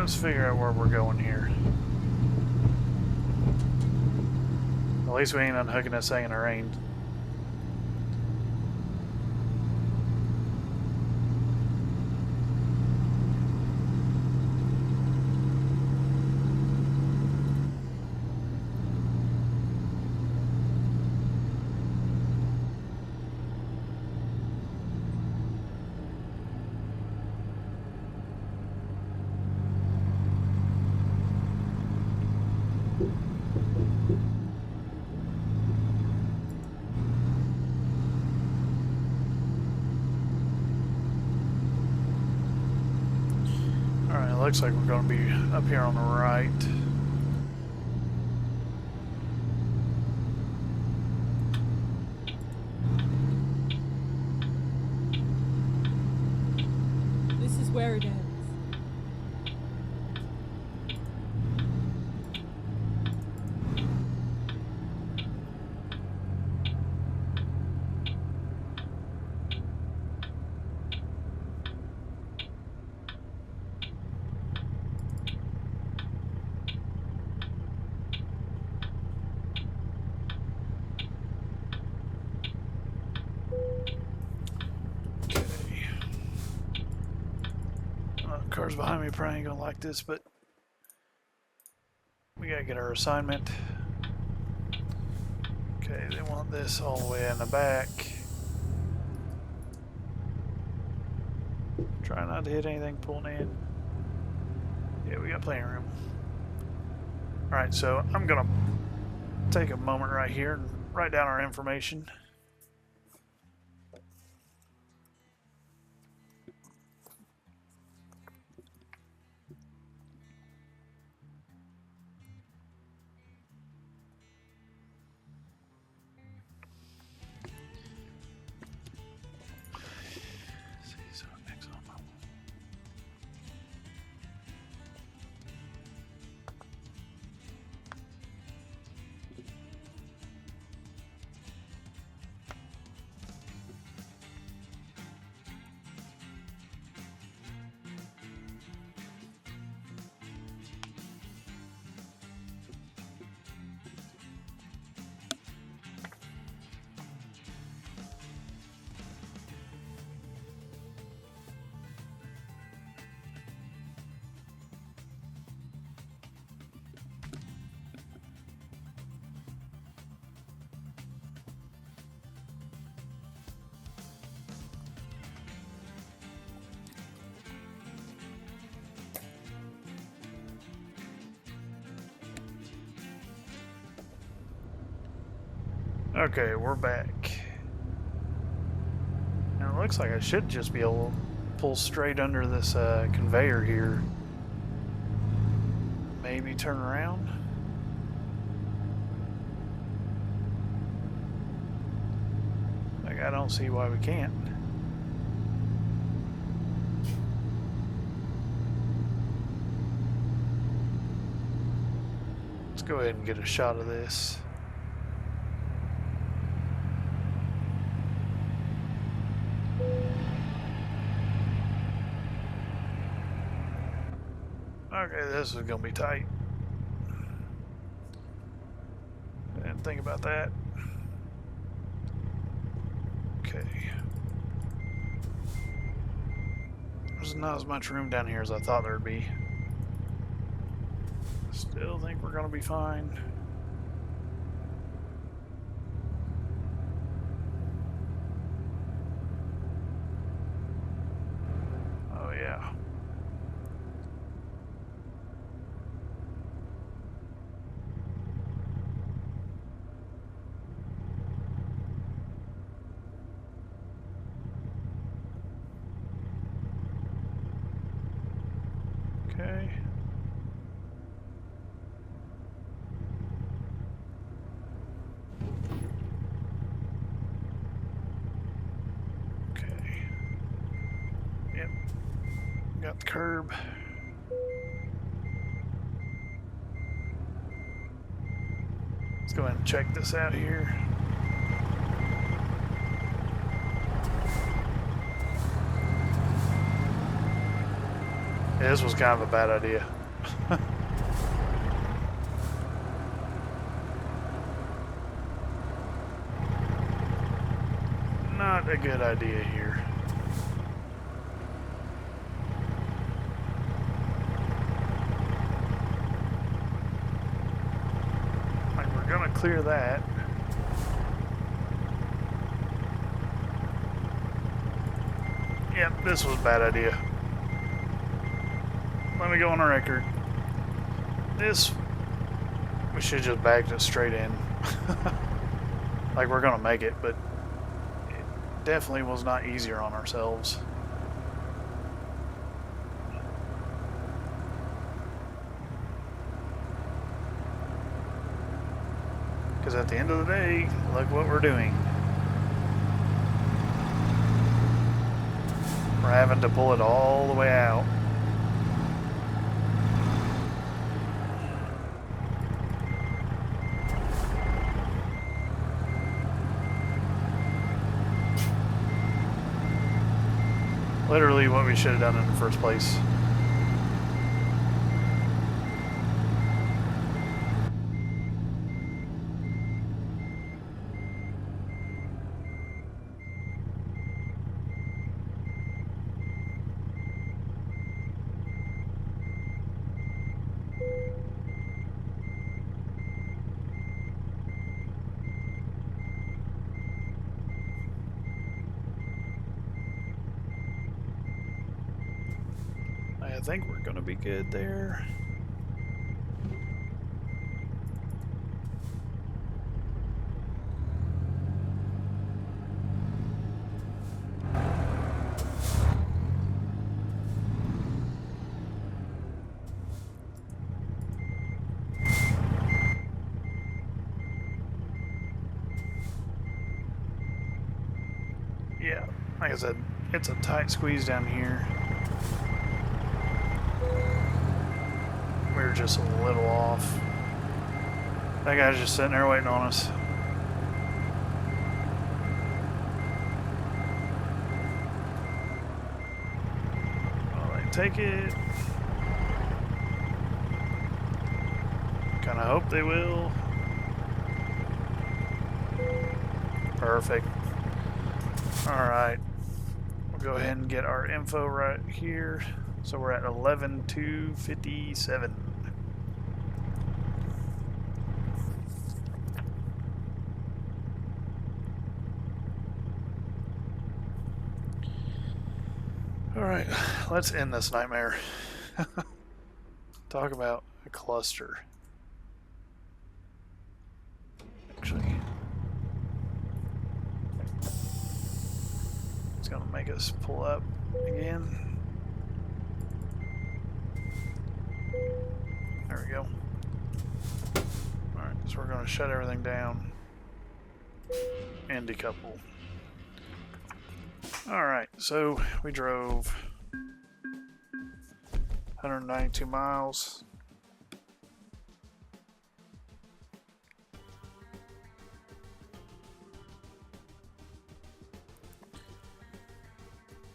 let's figure out where we're going here. At least we ain't unhooking this thing in the rain. Alright, it looks like we're going to be up here on the right. This is where it ends. Cars behind me probably ain't gonna like this, but we gotta get our assignment. Okay, they want this all the way in the back. Try not to hit anything pulling in. Yeah, we got plenty of room. Alright, so I'm gonna take a moment right here and write down our information. Okay, we're back. Now it looks like I should just be able to pull straight under this conveyor here. Maybe turn around. Like, I don't see why we can't. Let's go ahead and get a shot of this. Okay, this is gonna be tight. Didn't think about that. Okay. There's not as much room down here as I thought there'd be. Still think we're gonna be fine. Oh yeah. Okay. Okay. Yep. Got the curb. Let's go ahead and check this out here. Yeah, this was kind of a bad idea. not a good idea here. Like, we're gonna clear that. Yep, this was a bad idea. Let me go on the record. This, we should just backed it straight in. Like, we're gonna make it, but it definitely was not easier on ourselves. Because at the end of the day, look what we're doing. We're having to pull it all the way out. Literally what we should have done in the first place. I think we're gonna be good there. Yeah, like I said, it's a tight squeeze down here. We're just a little off. That guy's just sitting there waiting on us. Well, they take it. Kinda hope they will. Perfect. Alright. We'll go ahead and get our info right here. So we're at 11,257. Alright, let's end this nightmare. Talk about a cluster. Actually, it's gonna make us pull up again. There we go. Alright, so we're gonna shut everything down and decouple. Alright, so we drove 192 miles.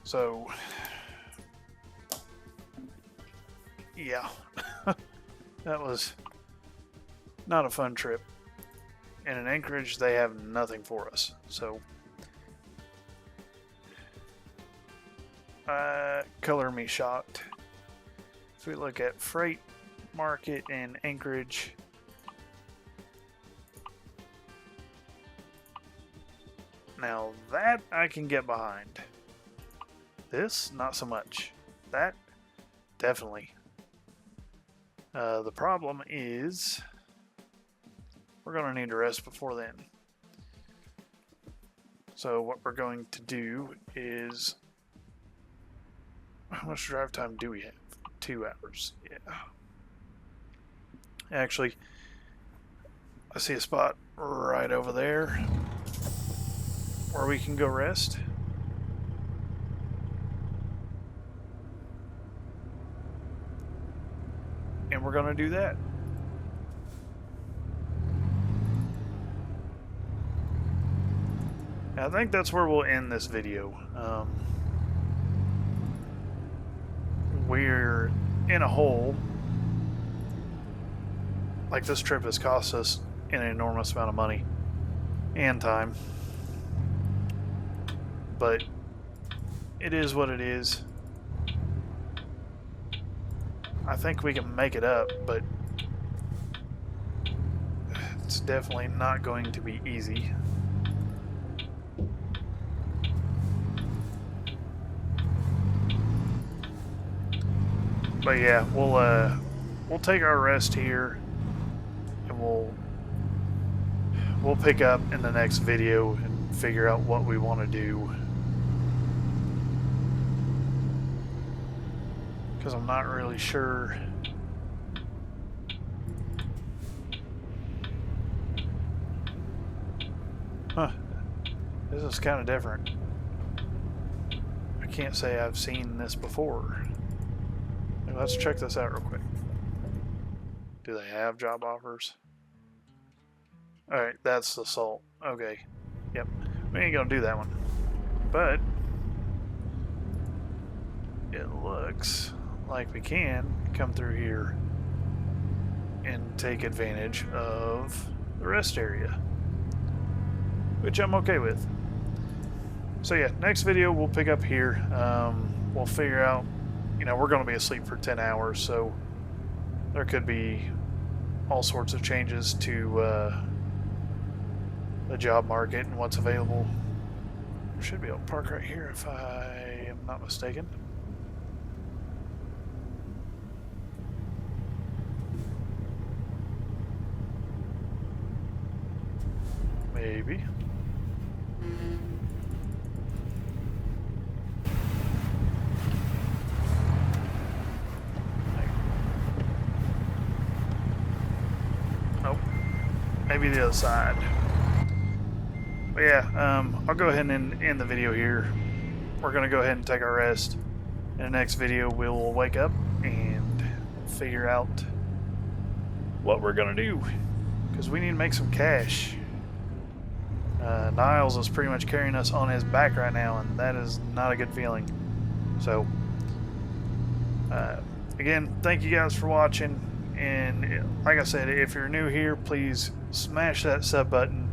So, yeah, that was not a fun trip. And in Anchorage, they have nothing for us. So, color me shocked. If we look at freight market in Anchorage, now that I can get behind. This, not so much. That, definitely. The problem is, we're going to need to rest before then. So what we're going to do is, how much drive time do we have? 2 hours. Yeah. Actually, I see a spot right over there where we can go rest. And we're going to do that. I think that's where we'll end this video. We're in a hole. Like, this trip has cost us an enormous amount of money and time. but it is what it is. I think we can make it up, but it's definitely not going to be easy. But yeah, we'll take our rest here, and we'll pick up in the next video and figure out what we want to do. Because I'm not really sure. Huh. This is kind of different. I can't say I've seen this before. Let's check this out real quick. Do they have job offers? Alright, that's the salt. Okay. Yep. We ain't gonna do that one. But it looks like we can come through here and take advantage of the rest area, which I'm okay with. So yeah, next video we'll pick up here. We'll figure out, you know, we're going to be asleep for 10 hours, so there could be all sorts of changes to the job market and what's available. I should be able to park right here if I am not mistaken. Maybe. Nope. Maybe the other side. But yeah, I'll go ahead and end the video here. We're going to go ahead and take our rest. In the next video, we'll wake up and figure out what we're going to do. Because we need to make some cash. Niles is pretty much carrying us on his back right now, and that is not a good feeling. So, again, thank you guys for watching. And like I said, if you're new here, please smash that sub button.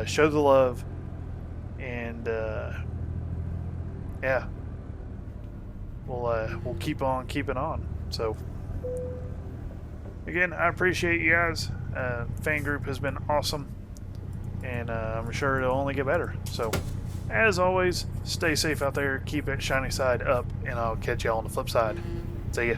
Show the love. And, yeah. We'll keep on keeping on. So, again, I appreciate you guys. Fan group has been awesome. And I'm sure it'll only get better. So, as always, stay safe out there. Keep it shiny side up. And I'll catch y'all on the flip side. See ya.